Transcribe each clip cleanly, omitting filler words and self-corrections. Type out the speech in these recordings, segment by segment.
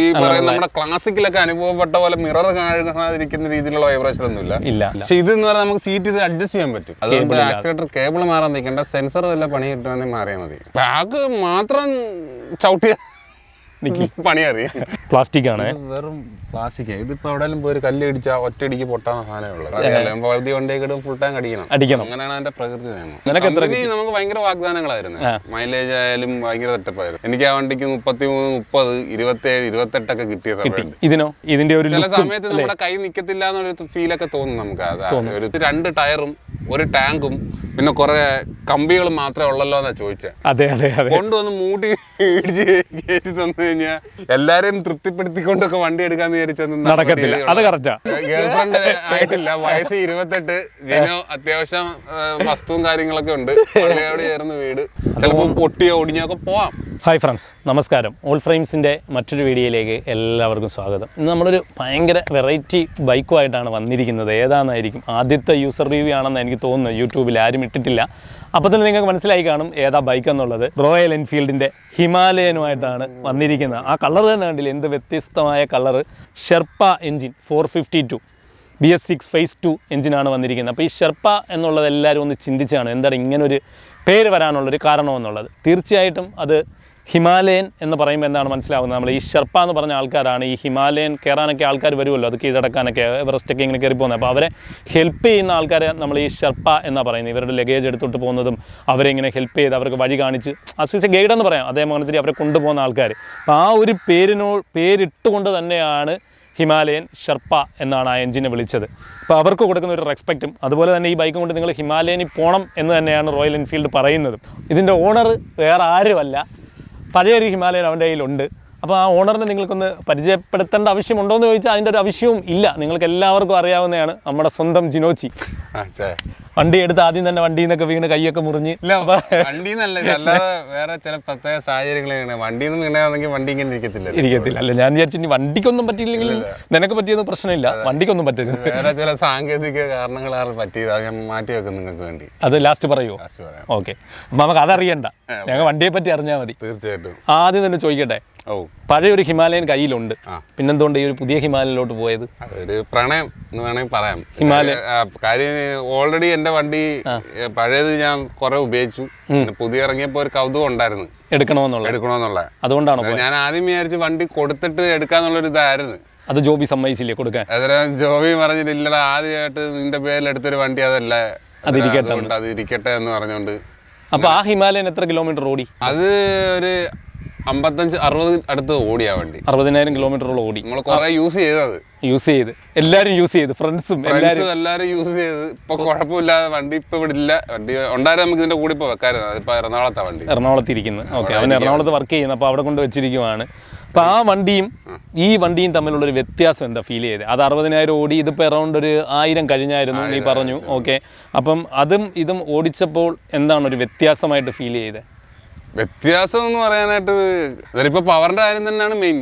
ഈ പറയുന്ന നമ്മുടെ ക്ലാസിക്കിലൊക്കെ അനുഭവപ്പെട്ട പോലെ മിറർ കാണാതിരിക്കുന്ന രീതിയിലുള്ള വൈബ്രേഷൻ ഒന്നും ഇല്ല. പക്ഷെ ഇത് എന്ന് പറഞ്ഞാൽ നമുക്ക് സീറ്റ് ഇത് അഡ്ജസ്റ്റ് ചെയ്യാൻ പറ്റും. അതുകൊണ്ട് ആക്സിലേറ്റർ കേബിൾ മാറാൻ നിൽക്കേണ്ട, സെൻസർ വല്ല പണി കിട്ടുമെങ്കിൽ മാറിയാൽ മതി. ബാഗ് മാത്രം ചവിട്ടിയ പണി അറിയാം. പ്ലാസ്റ്റിക് ആണ്, വെറും പ്ലാസ്റ്റിക്. ഇതിപ്പോ എവിടെയെങ്കിലും പോയി കല്ല് അടിച്ചാൽ ഒറ്റയടിക്ക് പൊട്ടാന്ന സാധനമുള്ളത്. പകുതി വണ്ടിയൊക്കെ ഫുൾ ടാങ്ക് അടിക്കണം. അങ്ങനെയാണ് അതിന്റെ പ്രകൃതി നിയമം. നമുക്ക് ഭയങ്കര വാഗ്ദാനങ്ങളായിരുന്നു. മൈലേജ് ആയാലും ഭയങ്കര സെറ്റപ്പായിരുന്നു. എനിക്ക് ആ വണ്ടിക്ക് 33, 30, 27, 28 കിട്ടിയ സമയത്ത് ഇതിനോ ഇതിന്റെ ഒരു ചില സമയത്ത് നമ്മുടെ കൈ നിൽക്കത്തില്ല എന്നൊരു ഫീലൊക്കെ തോന്നും നമുക്ക്. ഒരു 2 ടയറും ഒരു ടാങ്കും പിന്നെ കുറെ കമ്പികൾ മാത്രമേ ഉള്ളല്ലോ എന്നാ ചോദിച്ചത്. അതെ അതെ അതെ, കൊണ്ടുവന്ന് മൂട്ടി ഇടിച്ച് കയറ്റി തന്നു കഴിഞ്ഞാൽ എല്ലാരെയും തൃപ്തിപ്പെടുത്തിക്കൊണ്ടൊക്കെ വണ്ടി എടുക്കാന്ന് വിചാരിച്ചത് നടക്കത്തില്ല. അത് കറക്റ്റാ. ഗേൾഫ്രണ്ട് ആയിട്ടില്ല, വയസ്സ് 28, ജിനോ അത്യാവശ്യം വസ്തുവും കാര്യങ്ങളൊക്കെ ഉണ്ട്, പള്ളിയോട് ചേർന്ന് വീട്, ചിലപ്പോൾ പൊട്ടിയോ ഒടിഞ്ഞോ ഒക്കെ പോവാം. ഹായ് ഫ്രണ്ട്സ്, നമസ്കാരം. ഓൾ ഫ്രെയിംസിൻ്റെ മറ്റൊരു വീഡിയോയിലേക്ക് എല്ലാവർക്കും സ്വാഗതം. ഇന്ന് നമ്മളൊരു ഭയങ്കര വെറൈറ്റി ബൈക്കുമായിട്ടാണ് വന്നിരിക്കുന്നത്. ഏതാണെന്നായിരിക്കും ആദ്യത്തെ യൂസർ റിവ്യൂ ആണെന്ന് എനിക്ക് തോന്നുന്നു. യൂട്യൂബിൽ ആരും ഇട്ടിട്ടില്ല. അപ്പോൾ തന്നെ നിങ്ങൾക്ക് മനസ്സിലായി കാണും ഏതാ ബൈക്ക് എന്നുള്ളത്. റോയൽ എൻഫീൽഡിൻ്റെ ഹിമാലയനുമായിട്ടാണ് വന്നിരിക്കുന്നത്. ആ കളർ തന്നെ കണ്ടില്ല, എന്ത് വ്യത്യസ്തമായ colour. Sherpa engine 452 BS6 Phase 2 എഞ്ചിനാണ് വന്നിരിക്കുന്നത്. അപ്പോൾ ഈ ഷെർപ്പ എന്നുള്ളത് എല്ലാവരും ഒന്ന് ചിന്തിച്ചാണ് എന്താണ് ഇങ്ങനൊരു പേര് വരാനുള്ളൊരു കാരണമെന്നുള്ളത്. തീർച്ചയായിട്ടും അത് ഹിമാലയൻ എന്ന് പറയുമ്പോൾ എന്താണ് മനസ്സിലാവുന്നത്, നമ്മൾ ഈ ഷെർപ്പ എന്ന് പറഞ്ഞ ആൾക്കാരാണ് ഈ ഹിമാലയൻ കയറാനൊക്കെ ആൾക്കാർ വരുമല്ലോ, അത് കീഴടക്കാനൊക്കെ എവറസ്റ്റൊക്കെ ഇങ്ങനെ കയറി പോകുന്നത്. അപ്പോൾ അവരെ ഹെൽപ്പ് ചെയ്യുന്ന ആൾക്കാരെ നമ്മൾ ഈ ഷെർപ്പ എന്നാണ് പറയുന്നത്. ഇവരുടെ ലഗേജ് എടുത്തിട്ട് പോകുന്നതും അവരെ ഇങ്ങനെ ഹെൽപ്പ് ചെയ്ത് അവർക്ക് വഴി കാണിച്ച് അസിസ്റ്റ ഗൈഡ് എന്ന് പറയാം, അതേമാതിരി അവരെ കൊണ്ടുപോകുന്ന ആൾക്കാർ. അപ്പോൾ ആ ഒരു പേരിട്ടുകൊണ്ട് തന്നെയാണ് ഹിമാലയൻ ഷെർപ്പ എന്നാണ് ആ എഞ്ചിനെ വിളിച്ചത്. അപ്പോൾ അവർക്ക് കൊടുക്കുന്ന ഒരു റെസ്പെക്റ്റും അതുപോലെ തന്നെ ഈ ബൈക്കും കൊണ്ട് നിങ്ങൾ ഹിമാലയനിൽ പോകണം എന്ന് തന്നെയാണ് റോയൽ എൻഫീൽഡ് പറയുന്നത്. ഇതിൻ്റെ ഓണർ വേറെ ആരുമല്ല, പഴയൊരു ഹിമാലയൻ അവൻ്റെ കയ്യിലുണ്ട്. അപ്പോൾ ആ ഓണറിനെ നിങ്ങൾക്കൊന്ന് പരിചയപ്പെടുത്തേണ്ട ആവശ്യമുണ്ടോ എന്ന് ചോദിച്ചാൽ അതിൻ്റെ ഒരു ആവശ്യവും ഇല്ല. നിങ്ങൾക്ക് എല്ലാവർക്കും അറിയാവുന്നതാണ് നമ്മുടെ സ്വന്തം ജിനോച്ചി. വണ്ടി എടുത്ത് ആദ്യം തന്നെ വണ്ടിയിൽ നിന്നൊക്കെ വീണ് കൈയൊക്കെ മുറിഞ്ഞ് അല്ലാതെ വേറെ ചില പ്രത്യേക സാഹചര്യങ്ങളാണ്. വണ്ടിയിൽ നിന്ന് വീണാണെങ്കിൽ വണ്ടി ഇങ്ങനെ ഇരിക്കത്തില്ല. അല്ല, ഞാൻ വിചാരിച്ചു ഇനി വണ്ടിക്കൊന്നും പറ്റിയില്ലെങ്കിൽ നിനക്ക് പറ്റിയൊന്നും പ്രശ്നമില്ല, വണ്ടിക്കൊന്നും പറ്റരുത്. വേറെ ചില സാങ്കേതിക കാരണങ്ങളാണ് പറ്റിയത്, അത് ഞാൻ മാറ്റി വെക്കും നിങ്ങൾക്ക് വേണ്ടി. അത് ലാസ്റ്റ് പറയുമോ? ഓക്കെ, അപ്പം നമുക്ക് അതറിയണ്ട, ഞങ്ങൾ വണ്ടിയെ പറ്റി അറിഞ്ഞാൽ മതി. തീർച്ചയായിട്ടും. ആദ്യം തന്നെ ചോദിക്കട്ടെ, പഴയൊരു ഹിമാലയൻ കയ്യിലുണ്ട്, പിന്നെന്തുകൊണ്ട് ഈ ഒരു പുതിയ ഹിമാലയനിലോട്ട് പോയത്? അതൊരു പ്രണയം എന്ന് വേണമെങ്കിൽ പറയാം. ഹിമാലയൻ കാര്യം ഓൾറെഡി എന്റെ വണ്ടി പഴയത് ഞാൻ കുറെ ഉപയോഗിച്ചു, പുതിയ ഇറങ്ങിയപ്പോ ഒരു കൗതുകം ഉണ്ടായിരുന്നു എടുക്കണമെന്നുള്ള. അതുകൊണ്ടാണ് ഞാൻ ആദ്യം വിചാരിച്ച് വണ്ടി കൊടുത്തിട്ട് എടുക്കാന്നുള്ളൊരു ഇതായിരുന്നു. അത് ജോബി സമ്മതിച്ചില്ലേ കൊടുക്കാൻ? അതിന് ജോബി പറഞ്ഞിട്ടില്ലടാ, ആദ്യമായിട്ട് നിന്റെ പേരിൽ എടുത്തൊരു വണ്ടി അതല്ല, അതിരിക്കട്ടെ എന്ന് പറഞ്ഞോണ്ട്. അപ്പൊ ആ ഹിമാലയൻ എത്ര കിലോമീറ്റർ ഓടി? അത് ഒരു 55-60 അടുത്ത് ഓടിയാ വണ്ടി. 60,000 കിലോമീറ്ററോളം ഓടി. നമ്മൾ കുറെ യൂസ് ചെയ്ത് എല്ലാരും യൂസ് ചെയ്ത്, ഫ്രണ്ട്സും എല്ലാരും യൂസ് ചെയ്ത്. ഇപ്പൊ കുഴപ്പമില്ലാതെ വണ്ടി ഇപ്പൊ ഇവിടെ ഇല്ല. വണ്ടി ഉണ്ടായിരുന്നു, നമുക്ക് ഇതിന്റെ കൂടെ ഇപ്പൊ വെക്കായിരുന്നു. അതിപ്പോ എറണാകുളത്താ വണ്ടി, എറണാകുളത്ത് ഇരിക്കുന്നത്. ഓക്കെ, അവൻ എറണാകുളത്ത് വർക്ക് ചെയ്യുന്നത്, അപ്പോൾ അവിടെ കൊണ്ട് വെച്ചിരിക്കുവാണ്. അപ്പോൾ ആ വണ്ടിയും ഈ വണ്ടിയും തമ്മിലുള്ളൊരു വ്യത്യാസം എന്താ ഫീൽ ചെയ്ത്? അത് 60,000 ഓടി, ഇതിപ്പോൾ അറൗണ്ട് ഒരു 1000 കഴിഞ്ഞായിരുന്നു നീ പറഞ്ഞു. ഓക്കെ, അപ്പം അതും ഇതും ഓടിച്ചപ്പോൾ എന്താണ് ഒരു വ്യത്യാസമായിട്ട് ഫീൽ ചെയ്തത്? വ്യത്യാസം എന്ന് പറയാനായിട്ട് ഇതിലിപ്പോ പവറിന്റെ കാര്യം തന്നെയാണ് മെയിൻ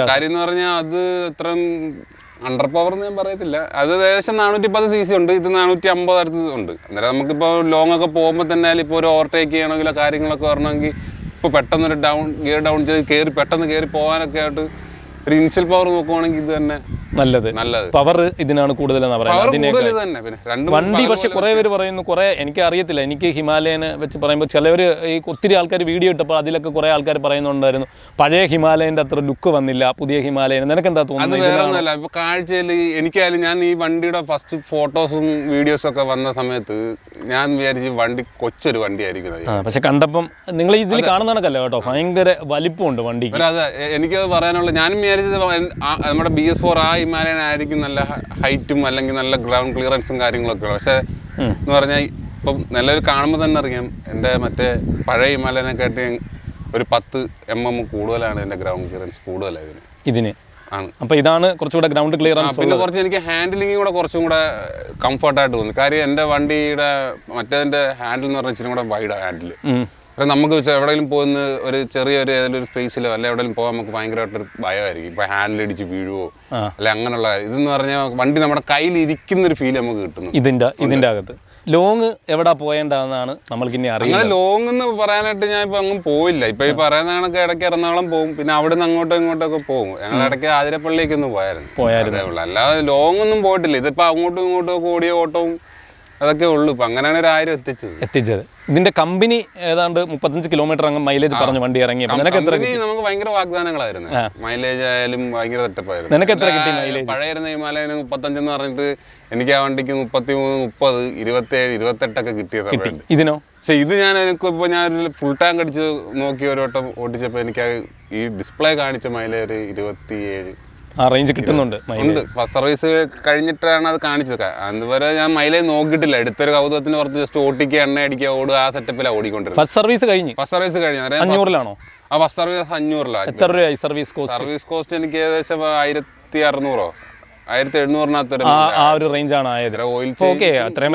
കാര്യം എന്ന് പറഞ്ഞാൽ. അത് അത്രയും അണ്ടർ പവർ എന്ന് ഞാൻ പറയത്തില്ല. അത് ഏകദേശം 410 cc ഉണ്ട്, ഇത് 450 അടുത്ത് ഉണ്ട്. അന്നേരം നമുക്കിപ്പോ ലോങ് ഒക്കെ പോകുമ്പോൾ തന്നെ ഇപ്പോൾ ഒരു ഓവർടേക്ക് ചെയ്യണമെങ്കിലോ കാര്യങ്ങളൊക്കെ വരണമെങ്കിൽ ഇപ്പോൾ പെട്ടെന്നൊരു ഗിയർ ഡൗൺ ചെയ്ത് പെട്ടെന്ന് കയറി പോകാനൊക്കെ ആയിട്ട് ഒരു ഇനിഷ്യൽ പവർ നോക്കുവാണെങ്കിൽ ഇത് തന്നെ നല്ലത്. പവർ ഇതിനാണ് കൂടുതലെന്നാ പറയുന്നത്. വണ്ടി പക്ഷെ കുറെ പേര് പറയുന്നു, കുറെ എനിക്ക് അറിയത്തില്ല, എനിക്ക് ഹിമാലയനെ വെച്ച് പറയുമ്പോൾ ചിലവർ ഈ ഒത്തിരി ആൾക്കാർ വീഡിയോ ഇട്ടപ്പോൾ അതിലൊക്കെ കുറെ ആൾക്കാർ പറയുന്നുണ്ടായിരുന്നു പഴയ ഹിമാലയന്റെ അത്ര ലുക്ക് വന്നില്ല പുതിയ ഹിമാലയൻ. നിനക്ക് എന്താ തോന്നുന്നത്? വേറെ ഒന്നുമല്ല, ഇപ്പൊ കാഴ്ചയിൽ എനിക്കായാലും ഞാൻ ഈ വണ്ടിയുടെ ഫസ്റ്റ് ഫോട്ടോസും വീഡിയോസും ഒക്കെ വന്ന സമയത്ത് ഞാൻ വിചാരിച്ചു വണ്ടി കൊച്ചൊരു വണ്ടി ആയിരിക്കും. പക്ഷെ കണ്ടപ്പം നിങ്ങൾ ഇതിൽ കാണുന്ന കണക്കല്ല കേട്ടോ, ഭയങ്കര വലിപ്പമുണ്ട് വണ്ടിക്ക്. അതെ, എനിക്കത് പറയാനുള്ള, ഞാനും വിചാരിച്ചത് നമ്മുടെ BS4 ആ ഹിമാലയൻ ആയിരിക്കും, നല്ല ഹൈറ്റും അല്ലെങ്കിൽ നല്ല ഗ്രൗണ്ട് ക്ലിയറൻസും കാര്യങ്ങളൊക്കെ ഉള്ളത്. പക്ഷെ എന്ന് പറഞ്ഞാൽ ഇപ്പം നല്ലൊരു കാണുമ്പോൾ തന്നെ അറിയാം എൻ്റെ മറ്റേ പഴയ ഹിമാലയനെക്കാട്ടി ഒരു 10 mm കൂടുതലാണ് എൻ്റെ ഗ്രൗണ്ട് ക്ലിയറൻസ് കൂടുതലാണ് ഇതിന് ആണ്. അപ്പോൾ ഇതാണ് കുറച്ചുകൂടെ ഗ്രൗണ്ട് ക്ലിയറൻസ്. പിന്നെ കുറച്ച് എനിക്ക് ഹാൻഡിലിംഗ് കൂടെ കുറച്ചും കൂടെ കംഫർട്ടായിട്ട് തോന്നി. കാര്യം എൻ്റെ വണ്ടിയുടെ മറ്റേതിൻ്റെ ഹാൻഡിൽ എന്ന് പറഞ്ഞാൽ ഇച്ചിരി കൂടെ വൈഡ് ഹാൻഡിൽ. നമുക്ക് എവിടെയെങ്കിലും പോകുന്ന ഒരു ചെറിയൊരു ഏതെങ്കിലും ഒരു സ്പേസിലോ അല്ലെ എവിടെയെങ്കിലും പോകാൻ നമുക്ക് ഭയങ്കരമായിട്ടൊരു ഭയമായിരിക്കും. ഇപ്പൊ ഹാൻഡിലിടിച്ച് വീഴുവോ അല്ലെ അങ്ങനെയുള്ള. ഇതെന്ന് പറഞ്ഞാൽ വണ്ടി നമ്മുടെ കയ്യിൽ ഇരിക്കുന്ന ഒരു ഫീൽ നമുക്ക് കിട്ടുന്നു ഇതിന്റെ അകത്ത്. ലോങ് എവിടെ പോയേണ്ടതെന്നാണ് നമ്മൾക്ക് ഇനി അറിയാം. അങ്ങനെ ലോങ് എന്ന് പറയാനായിട്ട് ഞാൻ ഇപ്പൊ അങ്ങും പോയില്ല. ഇപ്പൊ ഈ പറയുന്ന കണക്ക് ഇടയ്ക്ക് എറണാകുളം പോകും, പിന്നെ അവിടെ നിന്ന് അങ്ങോട്ടും ഇങ്ങോട്ടൊക്കെ പോകും. ഞങ്ങൾ ഇടയ്ക്ക് ആതിരപ്പള്ളിയൊക്കെ ഒന്ന് പോയായിരുന്നു. അല്ലാതെ ലോങ് ഒന്നും പോയിട്ടില്ല. ഇതിപ്പോ അങ്ങോട്ടും ഇങ്ങോട്ടും ഒക്കെ ഓടിയ ഓട്ടവും അതൊക്കെ ഉള്ളൂ. ഇപ്പൊ അങ്ങനെയാണ് ഒരു 1000 എത്തിച്ചത്. ഇതിന്റെ കമ്പനി ഏതാണ്ട് 35 കിലോമീറ്റർ അങ്ങ് മൈലേജ് പറഞ്ഞു വണ്ടി ഇറങ്ങിയപ്പോൾ നമുക്ക് ഭയങ്കര വാഗ്ദാനങ്ങളായിരുന്നു. മൈലേജ് ആയാലും ഭയങ്കര സെറ്റപ്പായിരുന്നു. നിനക്ക് എത്ര കിട്ടി മൈലേജ്? പഴയ ഹിമാലയന് 35 എന്ന് പറഞ്ഞിട്ട് എനിക്ക് ആ വണ്ടിക്ക് 33, 30, 27, 28 കിട്ടിയത്. ഇതിനോ? പക്ഷെ ഇത് എനിക്കിപ്പോൾ ഞാൻ ഫുൾ ടാങ്ക് അടിച്ച് നോക്കി ഒരു വട്ടം ഓടിച്ചപ്പോൾ എനിക്ക് ഈ ഡിസ്പ്ലേ കാണിച്ച മൈലേജ് 27 ആ റേഞ്ച് കിട്ടുന്നുണ്ട്. ഫസ്റ്റ് സർവീസ് കഴിഞ്ഞിട്ടാണ് അത് കാണിച്ചത്. അതുവരെ ഞാൻ മൈലേജ് നോക്കിയിട്ടില്ല. എടുത്തൊരു കൗതുകത്തിന് പുറത്ത് ജസ്റ്റ് ഓട്ടിക്കുക, എണ്ണ അടിക്കുക, ഓടുക, ആ സെറ്റപ്പിലാണ് ഓടിക്കൊണ്ടിരുന്നത്. ഫസ്റ്റ് സർവീസ് കഴിഞ്ഞു 500-ലാണോ? ആ ഫസ്റ്റ് സർവീസ് 500-ലാണ്. എത്ര രൂപയായി സർവീസ് കോസ്റ്റ് എനിക്ക് ഏകദേശം 1600 1700-നകത്തൊരു ആ ഒരു റേഞ്ചാണ് ആയത്. ഓക്കെ, അത്രയും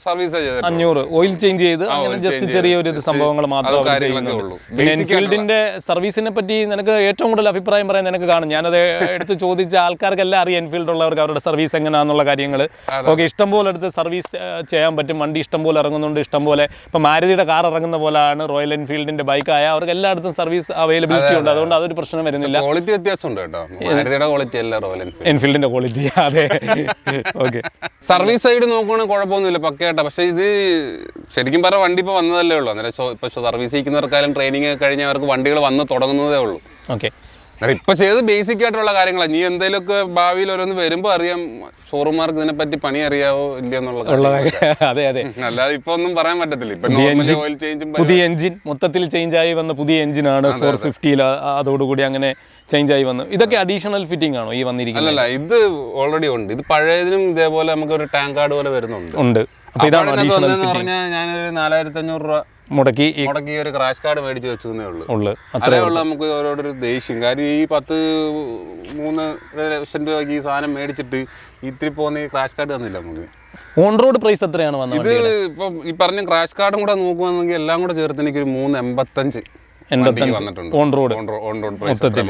സർവീസ് 500 ഓയിൽ ചേഞ്ച് ചെയ്ത് അങ്ങനെ ജസ്റ്റ് ചെറിയൊരു സംഭവങ്ങൾ മാത്രമേ ചെയ്യുന്നുള്ളൂ. പിന്നെ എൻഫീൽഡിന്റെ സർവീസിനെ പറ്റി നിനക്ക് ഏറ്റവും കൂടുതൽ അഭിപ്രായം പറയാൻ നിനക്ക് കാണും. ഞാനത് എടുത്ത് ചോദിച്ച ആൾക്കാർക്കെല്ലാം അറിയാം, എൻഫീൽഡ് ഉള്ളവർക്ക് അവരുടെ സർവീസ് എങ്ങനെയാണെന്നുള്ള കാര്യങ്ങൾ. ഓക്കെ, ഇഷ്ടംപോലെ എടുത്ത് സർവീസ് ചെയ്യാൻ പറ്റും. വണ്ടി ഇഷ്ടംപോലെ ഇറങ്ങുന്നുണ്ട്. ഇഷ്ടംപോലെ ഇപ്പം മാരുതിയുടെ കാർ ഇറങ്ങുന്ന പോലെയാണ് റോയൽ എൻഫീൽഡിന്റെ ബൈക്കായ അവർക്ക് എല്ലായിടത്തും സർവീസ് അവൈലബിലിറ്റി ഉണ്ട്. അതുകൊണ്ട് അതൊരു പ്രശ്നം വരുന്നില്ല. ക്വാളിറ്റി വ്യത്യാസമുണ്ട് കേട്ടോ. മാരുതിയുടെ ക്വാളിറ്റി അല്ല റോയൽ എൻഫീൽഡിന്റെ ക്വാളിറ്റി. അതെ, ഓക്കെ. സർവീസ് സൈഡ് നോക്കുകയാണെങ്കിൽ കുഴപ്പമൊന്നുമില്ല, പക്കയായിട്ടാ. പക്ഷെ ഇത് ശരിക്കും പറഞ്ഞ വണ്ടി ഇപ്പോൾ വന്നതല്ലേ ഉള്ളൂ. അന്നേരം ഇപ്പോൾ സർവീസ് ചെയ്യുന്നവർക്കായാലും ട്രെയിനിങ് കഴിഞ്ഞവർക്ക് വണ്ടികൾ വന്ന് തുടങ്ങുന്നതേ ഉള്ളൂ. ഓക്കെ, ഇപ്പൊ ചെയ്ത് ബേസിക് ആയിട്ടുള്ള കാര്യങ്ങളാണ്. നീ എന്തെങ്കിലുമൊക്കെ ഭാവിയിൽ ഓരോന്ന് വരുമ്പോ അറിയാം ഷോറൂമാർക്ക് ഇതിനെ പറ്റി പണി അറിയാവോ ഇല്ലയെന്നുള്ള. അതെ അതെ, അല്ലാതെ ഇപ്പൊ ഒന്നും പറയാൻ പറ്റത്തില്ല. ഇപ്പൊ ഓയിൽ ചേഞ്ചും പുതിയ എഞ്ചിൻ മൊത്തത്തിൽ ചേഞ്ച് ആയി വന്ന പുതിയ എഞ്ചിനാണ് 450. അതോടുകൂടി അങ്ങനെ ചേഞ്ച് ആയി വന്നു. ഇതൊക്കെ അഡീഷണൽ ഫിറ്റിംഗ് ആണോ ഈ വന്നിരിക്കുന്നത്? അല്ലല്ല, ഇത് ഓൾറെഡി ഉണ്ട്. ഇത് പഴയതിനും ഇതേപോലെ നമുക്ക് ഒരു ടാങ്ക് കാർഡ് പോലെ വരുന്നുണ്ട്. അപ്പൊ ഇതാണ് അഡീഷണൽ. ഞാനൊരു 4500 രൂപ മുടക്കി ഒരു ക്രാഷ് കാർഡ് മേടിച്ച് വെച്ചതേ ഉള്ളൂ. അത്രേ ഉള്ളൂ. നമുക്ക് ഓരോരു ദേഷ്യം. കാര്യം ഈ 3 ലക്ഷം രൂപയ്ക്ക് ഈ സാധനം മേടിച്ചിട്ട് ഇത്തിരി പോകുന്ന ഈ ക്രാഷ് കാർഡ് തന്നില്ല നമുക്ക്. ഓൺ റോഡ് പ്രൈസ് എത്രയാണ് വന്നത്? ഇത് ഇപ്പം ഈ പറഞ്ഞ ക്രാഷ് കാർഡും കൂടെ നോക്കുകയാണെങ്കിൽ എല്ലാം കൂടെ ചേർത്ത് എനിക്ക് ഒരു 385 ഓൺ റോഡ്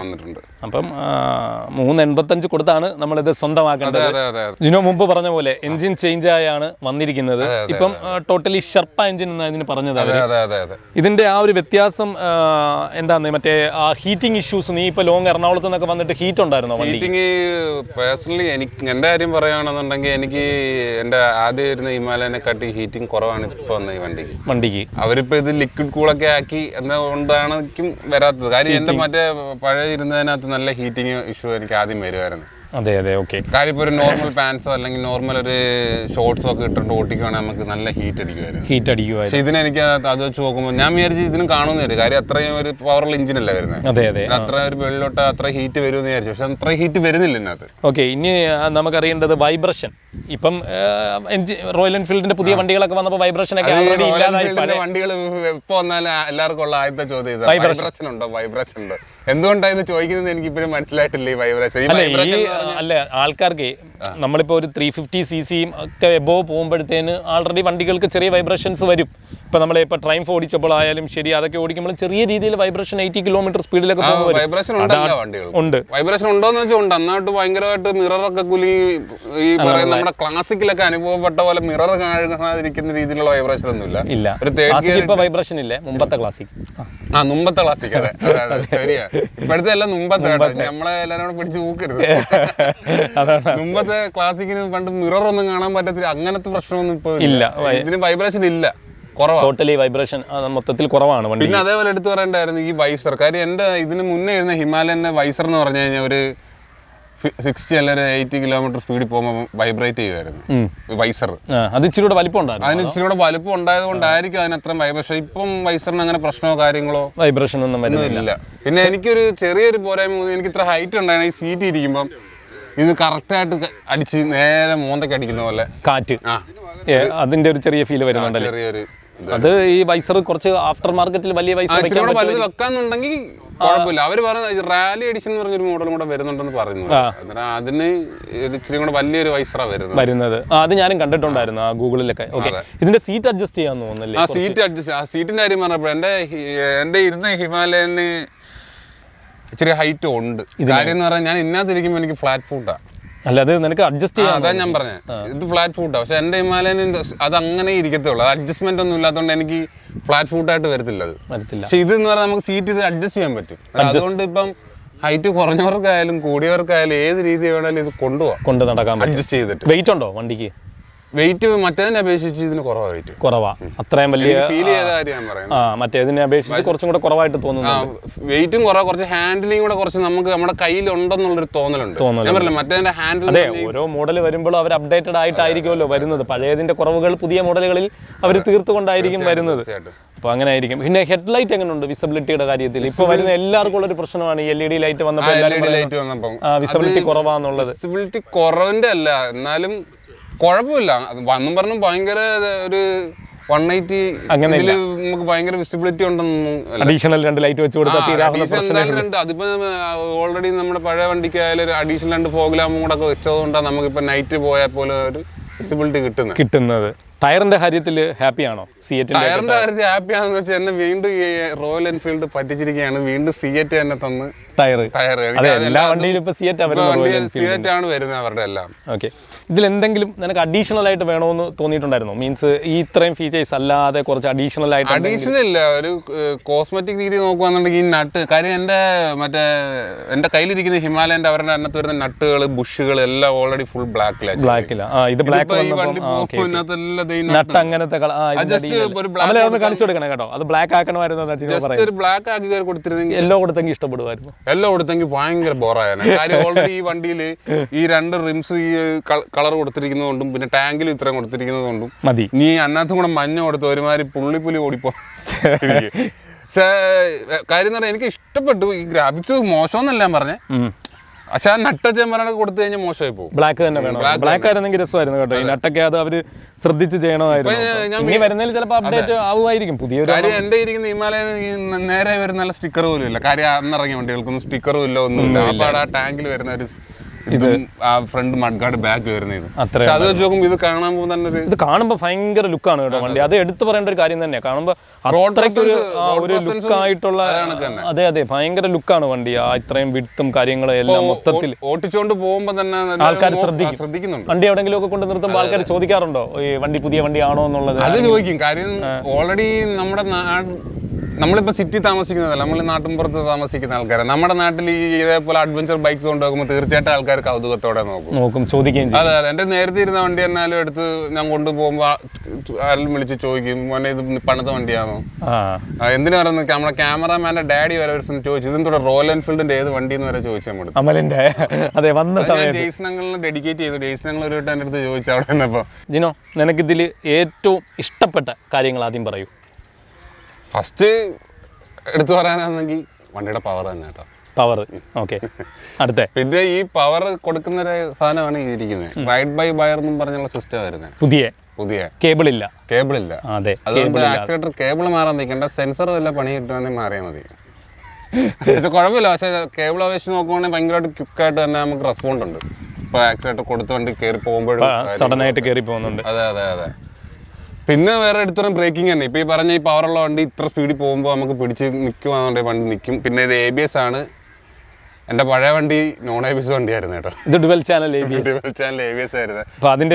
വന്നിട്ടുണ്ട്. അപ്പം 385 കൊടുത്താണ് നമ്മളിത് സ്വന്തമാക്കേണ്ടത്. ഇതിനു മുമ്പ് പറഞ്ഞ പോലെ എഞ്ചിൻ ചേഞ്ച് ആയാണ് വന്നിരിക്കുന്നത്. ഇപ്പം ടോട്ടലി ഷെർപ്പ എഞ്ചിൻ എന്നാണ് ഇതിന് പറഞ്ഞത്. ഇതിന്റെ ആ ഒരു വ്യത്യാസം എന്താന്ന്, മറ്റേ ഹീറ്റിംഗ് ഇഷ്യൂസ്. നീ ഇപ്പൊ ലോങ് എറണാകുളത്ത് നിന്നൊക്കെ വന്നിട്ട് ഹീറ്റ് ഉണ്ടായിരുന്നോ? ഹീറ്റിംഗ് പേഴ്സണലി എന്റെ കാര്യം പറയുകയാണെന്നുണ്ടെങ്കിൽ എനിക്ക് എന്റെ ആദ്യം വരുന്ന ഹിമാലയനെ കാട്ടി ഹീറ്റിംഗ് കുറവാണ് ഇപ്പൊ വന്ന ഈ വണ്ടിക്ക്. അവരിപ്പോ ഇത് ലിക്വിഡ് കൂളൊക്കെ ആക്കി എന്നുകൊണ്ടാണ് വരാത്തത്. കാര്യം എന്റെ മറ്റേ പഴയ ഇരുന്നതിനകത്ത് നല്ല ഹീറ്റിംഗ് ഇഷ്യൂ എനിക്ക് ആദ്യം വരുമായിരുന്നു. അതെ അതെ, ഓക്കെ. കാര്യം ഇപ്പോൾ ഒരു നോർമൽ പാൻസോ അല്ലെങ്കിൽ നോർമൽ ഒരു ഷോർട്സോ ഒക്കെ ഇട്ടിട്ട് ഓട്ടിക്കുകയാണെങ്കിൽ നമുക്ക് നല്ല ഹീറ്റ് അടിക്കുമായിരുന്നു. പക്ഷെ ഇതിനെനിക്ക് അത് വെച്ച് നോക്കുമ്പോൾ ഞാൻ വിചാരിച്ചു ഇതിനും കാണുന്നില്ല. കാര്യം അത്രയും ഒരു പവർഫുൾ എഞ്ചിനല്ലേ വരുന്നത്. അതെ അതെ, അത്ര ഒരു വെള്ളിലോട്ട് അത്ര ഹീറ്റ് വരുമെന്ന് വിചാരിച്ചു. പക്ഷെ അത്ര ഹീറ്റ് വരുന്നില്ല ഇതിനകത്ത്. ഓക്കെ, ഇനി നമുക്കറിയേണ്ടത് വൈബ്രേഷൻ. ഇപ്പം റോയൽ എൻഫീൽഡിന്റെ പുതിയ വണ്ടികളൊക്കെ വന്നപ്പോൾ വൈബ്രേഷൻ ഒക്കെ വണ്ടികൾ എപ്പോ വന്നാലും എല്ലാവർക്കും ഉള്ള ആദ്യത്തെ ചോദ്യം വൈബ്രേഷൻ ഉണ്ടോ. എന്തുകൊണ്ടാണ് ഇത് ചോദിക്കുന്നത് എനിക്ക് ഇപ്പോഴും മനസ്സിലായിട്ടില്ല. ഈ വൈബ്രേഷൻ അല്ല, ആൾക്കാർക്ക് നമ്മളിപ്പോൾ ഒരു 350cc ഒക്കെ എബോവ് പോകുമ്പോഴത്തേന് ആൾറെഡി വണ്ടികൾക്ക് ചെറിയ വൈബ്രേഷൻസ് വരും. ഇപ്പം നമ്മളിപ്പോൾ ട്രൈംഫ് ഓടിച്ചപ്പോഴായാലും ശരി, അതൊക്കെ ഓടിക്കുമ്പോൾ ചെറിയ രീതിയിൽ വൈബ്രേഷൻ 80 കിലോമീറ്റർ സ്പീഡിലൊക്കെ വൈബ്രേഷൻ ഉണ്ട്. വൈബ്രേഷൻ ഉണ്ടോന്ന് വെച്ചാൽ ഉണ്ട്. അന്നായിട്ട് ഭയങ്കരമായിട്ട് മിററൊക്കെ കുലി ഈ പറയുന്ന നമ്മുടെ ക്ലാസിക്കിലൊക്കെ അനുഭവപ്പെട്ട പോലെ മിറർ കാണാതിരിക്കുന്ന രീതിയിലുള്ള വൈബ്രേഷൻ ഒന്നും ഇല്ല. ഒരു വൈബ്രേഷൻ ഇല്ല. മുമ്പത്തെ ക്ലാസിക് മുമ്പത്തെ ക്ലാസിക് അതെ ശരിയാ. ഇപ്പോഴത്തെ എല്ലാം മുമ്പത്തെ നമ്മളെ എല്ലാവരും പിടിച്ച് ഊക്കരുത്. മുമ്പത്തെ ക്ലാസിക്കിന് പണ്ട് മിറർ ഒന്നും കാണാൻ പറ്റത്തില്ല. അങ്ങനത്തെ പ്രശ്നമൊന്നും ഇപ്പൊ ഇല്ല. ഇതിന് വൈബ്രേഷൻ ഇല്ല, ടോട്ടലി വൈബ്രേഷൻ മൊത്തത്തിൽ കുറവാണ് വണ്ടി. പിന്നെ അതേപോലെ എടുത്തു പറയേണ്ടായിരുന്നു ഈ വൈസർ. കാര്യം എന്റെ ഇതിന് മുന്നേ ഇരുന്ന ഹിമാലയന്റെ വൈസർ എന്ന് പറഞ്ഞു കഴിഞ്ഞാൽ ഒരു 60 അല്ലെങ്കിൽ 80 കിലോമീറ്റർ സ്പീഡിൽ പോകുമ്പോൾ വൈബ്രേറ്റ് ചെയ്യുമായിരുന്നു വൈസർ. അത് ഇച്ചിരി കൂടെ വലിപ്പം ഉണ്ടായിരുന്നു. അതിന് ഇച്ചിരി കൂടെ വലിപ്പം ഉണ്ടായത് കൊണ്ടായിരിക്കും അതിനത്ര വൈബ്രേഷൻ. ഇപ്പം വൈസറിന് അങ്ങനെ പ്രശ്നമോ കാര്യങ്ങളോ വൈബ്രേഷൻ ഒന്നും വരുന്നില്ല. പിന്നെ എനിക്കൊരു ചെറിയൊരു പോരായ്മ, എനിക്ക് ഇത്ര ഹൈറ്റ് ഉണ്ടായിരുന്നു. ഈ സീറ്റ് ഇരിക്കുമ്പം ഇത് കറക്റ്റായിട്ട് അടിച്ച് നേരെ മോന്തയ്ക്ക് അടിക്കുന്ന പോലെ കാറ്റ്, അതിന്റെ ഒരു ചെറിയ ഫീൽ വരുന്നുണ്ടല്ലോ. ചെറിയൊരു അത് ഈ വൈസർ കുറച്ച് ആഫ്റ്റർ മാർക്കറ്റിൽ വലിയ വൈസർ വലുത് വെക്കാന്നുണ്ടെങ്കിൽ കുഴപ്പമില്ല. അവര് പറയുന്നത് റാലി എഡിഷൻ എന്ന് പറഞ്ഞൊരു മോഡലും കൂടെ വരുന്നുണ്ടെന്ന് പറയുന്നു. അതിന് ഇച്ചിരി കൂടെ വലിയൊരു വൈസറാ വരുന്നത്. അത് ഞാനും കണ്ടിട്ടുണ്ടായിരുന്നു ആ ഗൂഗിളിലൊക്കെ. ഓക്കെ, ഇതിന്റെ സീറ്റ് അഡ്ജസ്റ്റ് ചെയ്യാൻ തോന്നുന്നില്ലേ? സീറ്റിന്റെ കാര്യം പറഞ്ഞപ്പോൾ എന്റെ ഇരുന്ന ഹിമാലയന് ഇച്ചിരി ഹൈറ്റ് ഉണ്ട്. കാര്യം എന്ന് പറഞ്ഞാൽ ഞാൻ ഇതിനകത്തിരിക്കുമ്പോൾ എനിക്ക് ഫ്ലാറ്റ് ഫുട്ടാ. അല്ല അത് നിനക്ക് അഡ്ജസ്റ്റ് ചെയ്യാം. അതാ ഞാൻ പറഞ്ഞത്, ഇത് ഫ്ലാറ്റ് ഫുഡാണ്. പക്ഷെ എൻ്റെ ഹിമാലയൻ അത് അങ്ങനെ ഇരിക്കത്തുള്ളൂ. അഡ്ജസ്റ്റ്മെന്റ് ഒന്നും ഇല്ലാത്തതുകൊണ്ട് എനിക്ക് ഫ്ലാറ്റ് ഫുഡായിട്ട് വരത്തില്ല അത്. പക്ഷെ ഇത് എന്ന് പറഞ്ഞാൽ നമുക്ക് സീറ്റ് ഇത് അഡ്ജസ്റ്റ് ചെയ്യാൻ പറ്റും. അതുകൊണ്ട് ഇപ്പം ഹൈറ്റ് കുറഞ്ഞവർക്കായാലും കൂടിയവർക്കായാലും ഏത് രീതി വേണമെങ്കിലും ഇത് കൊണ്ട് നടക്കാൻ അഡ്ജസ്റ്റ് ചെയ്തിട്ട്. വെയിറ്റ് ഉണ്ടോ വണ്ടിക്ക്? വെയിറ്റ് മറ്റേതിനെ അപേക്ഷിച്ച് ഇതിന് കുറവാണ്. വെയിറ്റ് കുറവാ, അത്രയും വലിയ ഫീൽ ചെയ്ത കാര്യം ഞാൻ പറയുന്നത്. മറ്റേതിനെ അപേക്ഷിച്ച് കുറച്ചും കൂടെ കുറവായിട്ട് തോന്നുന്നു. വെയിറ്റും കുറവാ, കുറച്ച് ഹാൻഡിലിംഗ് കൂടെ കുറച്ച് നമുക്ക് നമ്മുടെ കയ്യിലുണ്ടെന്നുള്ളൊരു തോന്നലുണ്ട്. ഞാൻ പറയില്ല മറ്റേതിന്റെ ഹാൻഡിൽ. അതെ, ഓരോ മോഡൽ വരുമ്പോഴും അവർ അപ്ഡേറ്റഡ് ആയിട്ടായിരിക്കുമല്ലോ വരുന്നത്. പഴയതിന്റെ കുറവുകൾ പുതിയ മോഡലുകളിൽ അവർ തീർത്തുകൊണ്ടായിരിക്കും വരുന്നത്. അപ്പൊ അങ്ങനെ ആയിരിക്കും. പിന്നെ ഹെഡ്ലൈറ്റ് എങ്ങനെയുണ്ട് വിസിബിലിറ്റിയുടെ കാര്യത്തിൽ? ഇപ്പൊ വരുന്ന എല്ലാവർക്കും ഉള്ളൊരു പ്രശ്നമാണ് ഈ LED ലൈറ്റ് വന്നപ്പോൾ വിസിബിലിറ്റി കുറവാന്നുള്ളത്. വിസിബിലിറ്റി കുറവിന്റെ അല്ല, എന്നാലും കുഴപ്പമില്ല. വന്നും പറഞ്ഞു ഭയങ്കര ഒരു 180 ഇതില് നമുക്ക് ഭയങ്കര വിസിബിലിറ്റി ഉണ്ടെന്നും അഡീഷണൽ 2 ലൈറ്റ് വെച്ച് കൊടുത്താൽ അതിപ്പോ ഓൾറെഡി നമ്മുടെ പഴയ വണ്ടിക്കായാലും ഒരു അഡീഷണൽ 2 ഫോഗ് ലാമ്പും കൂടെ ഒക്കെ വെച്ചതുകൊണ്ടാണ് നമുക്കിപ്പോ നൈറ്റ് പോയാൽ പോലെ ഒരു വിസിബിലിറ്റി കിട്ടുന്നത്. ടയറിന്റെ കാര്യത്തിൽ ഹാപ്പിയാണോ? ടയറിന്റെ കാര്യത്തിൽ ഹാപ്പിയാണെന്ന് വെച്ചാൽ എന്നെ വീണ്ടും ഈ റോയൽ എൻഫീൽഡ് പറ്റിച്ചിരിക്കുകയാണ്. വീണ്ടും സിയറ്റ് തന്നെ തന്ന് ടയർ എല്ലാ വണ്ടിയിലും ഇപ്പൊ സിയറ്റ് ആണ് വരുന്നത് അവരുടെ എല്ലാം. ഓക്കെ, ഇതിൽ എന്തെങ്കിലും നിനക്ക് അഡീഷണൽ ആയിട്ട് വേണമെന്ന് തോന്നിയിട്ടുണ്ടായിരുന്നോ? മീൻസ് ഈ ഇത്രയും ഫീച്ചേഴ്സ് അല്ലാതെ കുറച്ച് അഡീഷണൽ ആയിട്ട്? അഡീഷണൽ ഇല്ല, ഒരു കോസ്മെറ്റിക് രീതി നോക്കുകയാണെന്നുണ്ടെങ്കിൽ ഈ നട്ട് കാര്യം എന്റെ കയ്യിലിരിക്കുന്ന ഹിമാലയന്റെ അവരുടെ അതിനകത്ത് വരുന്ന നട്ടുകൾ ബുഷുകൾ എല്ലാം ഓൾറെഡി ഫുൾ ബ്ലാക്കിലാണ്. ഇത് ബ്ലാക്ക് നട്ട് അങ്ങനത്തെ കാണിച്ചു കൊടുക്കണം കേട്ടോ. അത് ബ്ലാക്ക് ആക്കണമായിരുന്നു. ബ്ലാക്ക് ആക്കി കൊടുത്തിരുന്നെങ്കിൽ യെല്ലോ കൊടുത്തെങ്കിൽ ഇഷ്ടപ്പെടുമായിരുന്നു. യെല്ലോ കൊടുത്തെങ്കിൽ ഭയങ്കര ബോറായാണ്. കാര്യം ഓൾറെഡി ഈ വണ്ടിയിൽ ഈ 2 റിംസ് ഈ കളർ കൊടുത്തിരിക്കുന്നതുകൊണ്ടും പിന്നെ ടാങ്കിൽ ഇത്രയും കൊടുത്തിരിക്കുന്നതുകൊണ്ടും മതി. നീ അതിനകത്തും കൂടെ മഞ്ഞ കൊടുത്ത് ഒരുമാതിരി പുള്ളി ഓടിപ്പോ. പക്ഷേ കാര്യം എന്ന് പറഞ്ഞാൽ എനിക്ക് ഇഷ്ടപ്പെട്ടു. ഈ ഗ്രാഫിക്സ് മോശമെന്നല്ല ഞാൻ പറഞ്ഞേ, പക്ഷെ ആ നട്ടച്ച് പറഞ്ഞ കൊടുത്തു കഴിഞ്ഞാൽ മോശമായി പോകും. ബ്ലാക്ക് തന്നെ വേണം. ബ്ലാക്ക് ആയിരുന്നെങ്കിൽ രസമായിരുന്നു കേട്ടോ. ഈ നട്ടൊക്കെ അത് അവര് ശ്രദ്ധിച്ച് ചെയ്യണമായിരുന്നു. വരുന്നതിൽ ചിലപ്പോൾ അപ്ഡേറ്റ് ആവുമായിരിക്കും. പുതിയൊരു കാര്യം എന്റെ ഇരിക്കുന്ന ഹിമാലയൻ നേരെ വരുന്ന നല്ല സ്റ്റിക്കർ പോലും ഇല്ല. കാര്യം അന്നിറങ്ങിയ വണ്ടികൾക്കൊന്നും സ്റ്റിക്കറും ഇല്ല, ഒന്നുമില്ല. അപ്പോൾ ആ ടാങ്കിൽ വരുന്ന ഒരു ആ ഫ്രണ്ട് മഡ്ഗാർഡ് ബാക്ക് വരുന്നത്. അത് വെച്ച് നോക്കുമ്പോൾ ഇത് കാണുമ്പോൾ തന്നെ ഇത് കാണുമ്പോൾ ഭയങ്കര ലുക്കാണ് കേട്ടോ വണ്ടി. അത് എടുത്തു പറയേണ്ട ഒരു കാര്യം തന്നെയാണ്. കാണുമ്പോൾ അത്രയ്ക്ക് ഒരു ലുക്കായിട്ടുള്ള, അതെ ഭയങ്കര ലുക്കാണ് വണ്ടി. ആ ഇത്രയും വിടുത്തും കാര്യങ്ങളും എല്ലാം മൊത്തത്തിൽ ഓട്ടിച്ചോണ്ട് പോകുമ്പോൾ തന്നെ ആൾക്കാർ ശ്രദ്ധിക്കുന്നുണ്ട്. വണ്ടി എവിടെയെങ്കിലും ഒക്കെ കൊണ്ട് നിർത്തുമ്പോൾ ആൾക്കാർ ചോദിക്കാറുണ്ടോ ഈ വണ്ടി പുതിയ വണ്ടി ആണോ എന്നുള്ളത്? അത് ചോദിക്കും. കാര്യം ഓൾറെഡി നമ്മളിപ്പോൾ സിറ്റി താമസിക്കുന്നതല്ല, നമ്മൾ നാട്ടിൻപുറത്ത് താമസിക്കുന്ന ആൾക്കാരാണ്. നമ്മുടെ നാട്ടിൽ ഈ ഇതേപോലെ അഡ്വഞ്ചർ ബൈക്സ് കൊണ്ടുപോകുമ്പോൾ തീർച്ചയായിട്ടും ആൾക്കാർ കൗതുകത്തോടെ നോക്കും, ചോദിക്കുകയും. അതെ, എൻ്റെ നേരത്തെ ഇരുന്ന വണ്ടി എന്നാലും എടുത്ത് ഞാൻ കൊണ്ടുപോകുമ്പോൾ ആരും വിളിച്ച് ചോദിക്കും, മോനെ ഇത് പണിത വണ്ടിയാണോ? എന്തിനു പറയുന്നത്? നമ്മുടെ ക്യാമറാമാൻ്റെ ഡാഡി വരെ ഒരു ചോദിച്ചു, ഇതെന്തോടെ റോയൽ എൻഫീൽഡിന്റെ ഏത് വണ്ടി എന്ന് വരെ ചോദിച്ചാൽ മതി. ജെയ്സനങ്ങളിന് ഡെഡിക്കേറ്റ് ചെയ്തു. ജെയ്സനങ്ങൾ ഒരു വട്ടം എൻ്റെ അടുത്ത് ചോദിച്ചു അവിടെ നിന്നപ്പോൾ. ജിനോ, നിനക്കിതിൽ ഏറ്റവും ഇഷ്ടപ്പെട്ട കാര്യങ്ങൾ ആദ്യം പറയൂ. ഫസ്റ്റ് എടുത്തു പറയാനാണെങ്കിൽ വണ്ടിയുടെ പവർ തന്നെ കേട്ടോ. Power okay. അടുത്ത പിന്നെ ഈ പവർ കൊടുക്കുന്ന ഒരു സാധനമാണ് ഇരിക്കുന്നത്. റൈഡ് ബൈ വയർ എന്നും പറഞ്ഞുള്ള സിസ്റ്റം വരുന്നത്. പുതിയ കേബിൾ ഇല്ല. അതെ, അതുകൊണ്ട് ആക്സിലേറ്റർ കേബിൾ മാറാൻ നിൽക്കേണ്ട, സെൻസർ വല്ല പണി കിട്ടുവാണെങ്കിൽ മാറിയാൽ മതി. പക്ഷെ കുഴപ്പമില്ല. പക്ഷേ കേബിൾ അപേക്ഷിച്ച് നോക്കുവാണെങ്കിൽ ഭയങ്കരമായിട്ട് ക്വിക്കായിട്ട് തന്നെ നമുക്ക് റെസ്പോണ്ട് ഉണ്ട്. ഇപ്പോൾ ആക്സിലേറ്റർ കൊടുത്ത വണ്ടി കയറി പോകുമ്പോഴും സഡൻ ആയിട്ട് കയറി പോകുന്നുണ്ട്. അതെ. പിന്നെ വേറെ എടുത്തോളം ബ്രേക്കിംഗ് തന്നെ. ഇപ്പോൾ ഈ പറഞ്ഞ ഈ പവറുള്ള വണ്ടി ഇത്ര സ്പീഡിൽ പോകുമ്പോൾ നമുക്ക് പിടിച്ച് നിൽക്കുവാന്നുണ്ടെങ്കിൽ വണ്ടി നിൽക്കും. പിന്നെ ഇത് ABS ആണ്. എൻ്റെ പഴയ വണ്ടി നോൺ ABS വണ്ടിയായിരുന്നു കേട്ടോ. ഇത് ഡുവൽ ചാനൽ ABS ആയിരുന്നു.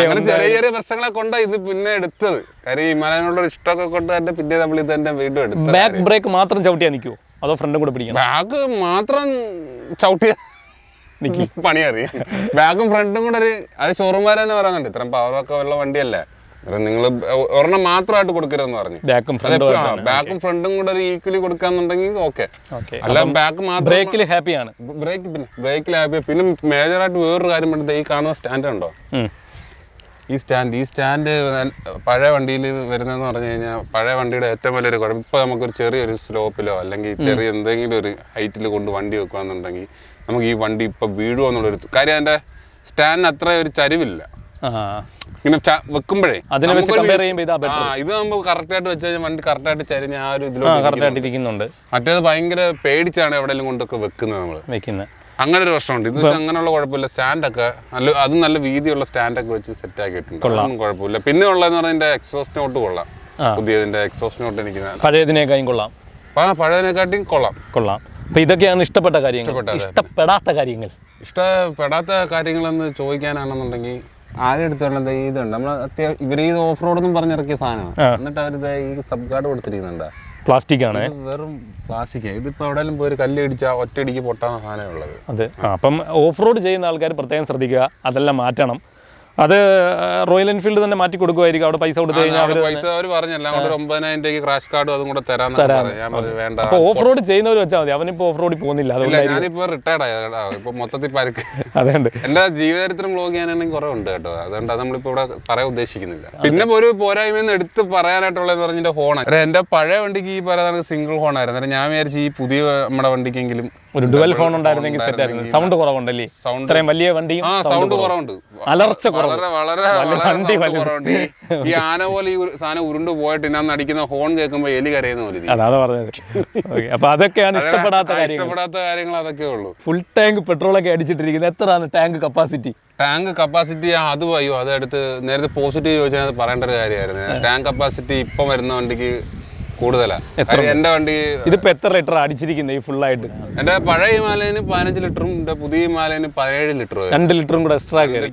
അങ്ങനെ ചെറിയ പ്രശ്നങ്ങളെ കൊണ്ടാണ് ഇത് പിന്നെ എടുത്തത്. കാര്യം ഹിമാലയനോട് ഇഷ്ടമൊക്കെ കൊണ്ട് തന്നെ പിന്നെ നമ്മൾ ഇത് തന്നെ വീണ്ടും എടുത്തു. ബാക്ക് ബ്രേക്ക് മാത്രം ചവിട്ടിയാൽ നിൽക്കുമോ അതോ ഫ്രണ്ടും കൂടെ പിടിക്കണം? ബാക്ക് മാത്രം ചവിട്ടിയാൽ പണിയറിയാം. ബാക്കും ഫ്രണ്ടും കൂടെ അത് ഷോറൂംകാർ തന്നെ പറയുന്നുണ്ട്, ഇത്രയും പവറൊക്കെ ഉള്ള വണ്ടിയല്ലേ, നിങ്ങൾ ഒരെണ്ണം മാത്രമായിട്ട് കൊടുക്കരുതെന്ന് പറഞ്ഞു. ബാക്കും ഫ്രണ്ടും കൂടെ ഒരു ഈക്വലി കൊടുക്കാന്നുണ്ടെങ്കിൽ ഓക്കെ. അല്ല ബാക്ക് മാത്രം. ബ്രേക്കിൽ ഹാപ്പിയാണ്. ബ്രേക്കിൽ ഹാപ്പി. പിന്നെ മേജറായിട്ട് വേറൊരു കാര്യം പറഞ്ഞത് ഈ കാണുന്ന സ്റ്റാൻഡ് ഉണ്ടോ? ഈ സ്റ്റാൻഡ് പഴയ വണ്ടിയിൽ വരുന്നതെന്ന് പറഞ്ഞു കഴിഞ്ഞാൽ പഴയ വണ്ടിയുടെ ഏറ്റവും വലിയൊരു കുഴപ്പം, ഇപ്പോൾ നമുക്കൊരു ചെറിയൊരു സ്ലോപ്പിലോ അല്ലെങ്കിൽ ചെറിയ എന്തെങ്കിലും ഒരു ഹൈറ്റിൽ കൊണ്ട് വണ്ടി വെക്കുകയെന്നുണ്ടെങ്കിൽ നമുക്ക് ഈ വണ്ടി ഇപ്പോൾ വീഴുമോ എന്നുള്ളൊരു കാര്യം. അതിൻ്റെ സ്റ്റാൻഡിന് അത്ര ഒരു ചരിവില്ല. ഇങ്ങനെ വെക്കുമ്പോഴേ ഇത് നമ്മൾ കറക്റ്റായിട്ട് വെച്ച് കഴിഞ്ഞാൽ വണ്ടി കറക്റ്റായിട്ട് ചരിഞ്ഞ ആ ഒരു ഇതിലോട്ട്. മറ്റേത് ഭയങ്കര പേടിച്ചാണ് എവിടെയെങ്കിലും കൊണ്ടൊക്കെ വെക്കുന്നത് നമ്മൾ വെക്കുന്നത്. അങ്ങനെ ഒരു പ്രശ്നമുണ്ട്. ഇത് അങ്ങനെയുള്ള കുഴപ്പമില്ല. സ്റ്റാൻഡൊക്കെ അതും നല്ല വീതിയുള്ള സ്റ്റാൻഡൊക്കെ വെച്ച് സെറ്റ് ആക്കിയിട്ടുണ്ട്. ഒന്നും കുഴപ്പമില്ല. പിന്നെ ഉള്ളതെന്ന് പറഞ്ഞാൽ എൻ്റെ എക്സോസ്റ്റ് നോട്ട് കൊള്ളാം. പുതിയതിൻ്റെ എക്സോസ്റ്റ് നോട്ട് എനിക്ക് പഴയതിനേക്കാളും കൊള്ളാം. പഴയതിനെക്കാട്ടിയും കൊള്ളാം. അപ്പോൾ ഇതൊക്കെയാണ് ഇഷ്ടപ്പെട്ട കാര്യങ്ങൾ. ഇഷ്ടപ്പെടാത്ത കാര്യങ്ങളെന്ന് ചോദിക്കാനാണെന്നുണ്ടെങ്കിൽ ആദ്യം എടുത്തോണ്ടത് ഇതുണ്ട് നമ്മൾ ഇവർ ഈ ഓഫ് റോഡൊന്നും പറഞ്ഞിറക്കിയ സാധനമാണ്. എന്നിട്ട് അവരിത് ഈ സബ് ഗാർഡ് കൊടുത്തിരിക്കുന്നുണ്ട്. പ്ലാസ്റ്റിക് ആണ്, വെറും പ്ലാസ്റ്റിക്. ഇതിപ്പോൾ എവിടെയെങ്കിലും പോയി ഒരു കല്ലിടിച്ചാൽ ഒറ്റയടിക്ക് പൊട്ടാവുന്ന സാധനമേ ഉള്ളത്. അതെ. അപ്പം ഓഫ് റോഡ് ചെയ്യുന്ന ആൾക്കാർ പ്രത്യേകം ശ്രദ്ധിക്കുക, അതെല്ലാം മാറ്റണം. അത് റോയൽ എൻഫീൽഡ് തന്നെ മാറ്റി കൊടുക്കുമായിരിക്കും. അവിടെ പൈസ കൊടുത്തു കഴിഞ്ഞാൽ അവർ പറഞ്ഞല്ല 9,000 രൂപയ്ക്ക് ക്രാഷ് കാർഡും അതും കൂടെ തരാൻ വേണ്ട. അപ്പോൾ ഓഫ് റോഡ് ചെയ്യുന്നവർ വെച്ചാൽ മതി. അവനിപ്പോൾ ഓഫ് റോഡിൽ പോകുന്നില്ല. ഞാനിപ്പോൾ റിട്ടയർഡ് ആയി. ഇപ്പൊ മൊത്തത്തിൽ പരുക്ക്. അതുകൊണ്ട് എന്റെ ജീവചരിത്രം വ്ലോഗ് ചെയ്യാനാണെങ്കിൽ കുറെ ഉണ്ട് കേട്ടോ. അതുകൊണ്ട് അത് നമ്മളിപ്പോ ഇവിടെ പറയാൻ ഉദ്ദേശിക്കുന്നില്ല. പിന്നെ ഒരു പോരായ്മയെന്ന് എടുത്ത് പറയാനായിട്ടുള്ളതെന്ന് പറഞ്ഞ ഹോൺ. എന്റെ പഴയ വണ്ടിക്ക് ഈ പറയുന്നത് സിംഗിൾ ഹോൺ ആയിരുന്നു. ഞാൻ വിചാരിച്ചു ഈ പുതിയ നമ്മുടെ വണ്ടിക്കെങ്കിലും ഒരു ഡുവൽ ഹോൺ ഉണ്ടായിരുന്നെങ്കിൽ സെറ്റ് ആയിരുന്നു. സൗണ്ട് കുറവുണ്ടല്ലേ? ഇത്രയും വലിയ വണ്ടിയും സൗണ്ട് കുറവുണ്ട്, അലർച്ച വളരെ കുറവുണ്ട്. ഈ ആന പോലെ ഈ സാധനം ഉരുണ്ട് പോയിട്ട് ഞാൻ അടിക്കുന്ന ഹോൺ കേൾക്കുമ്പോൾ എലി കരയുന്ന പോലെ. അതാണ് പറഞ്ഞത്. അപ്പൊ അതൊക്കെയാണ് ഇഷ്ടപ്പെടാത്ത കാര്യങ്ങൾ. അതൊക്കെ ഉള്ളൂ. ഫുൾ ടാങ്ക് പെട്രോളൊക്കെ അടിച്ചിട്ടിരിക്കുന്നത്. എത്രയാണ് ടാങ്ക് കപ്പാസിറ്റി? അത് അയ്യോ അതെടുത്ത് നേരത്തെ പോസിറ്റീവ് ചോദിച്ചാൽ പറയേണ്ട ഒരു കാര്യമായിരുന്നു. ടാങ്ക് കപ്പാസിറ്റി ഇപ്പം വരുന്ന വണ്ടിക്ക് കൂടുതലാണ്. എന്റെ വണ്ടി ഇതിപ്പോ എത്ര ലിറ്റർ അടിച്ചിരിക്കുന്നത് ഈ ഫുള്ളായിട്ട്? എന്റെ പഴയ ഹിമാലയന് 15 ലിറ്ററും എന്റെ പുതിയ ഹിമാലയന് 17 ലിറ്ററും 2 ലിറ്ററും കൂടെ എക്സ്ട്രാ കയറി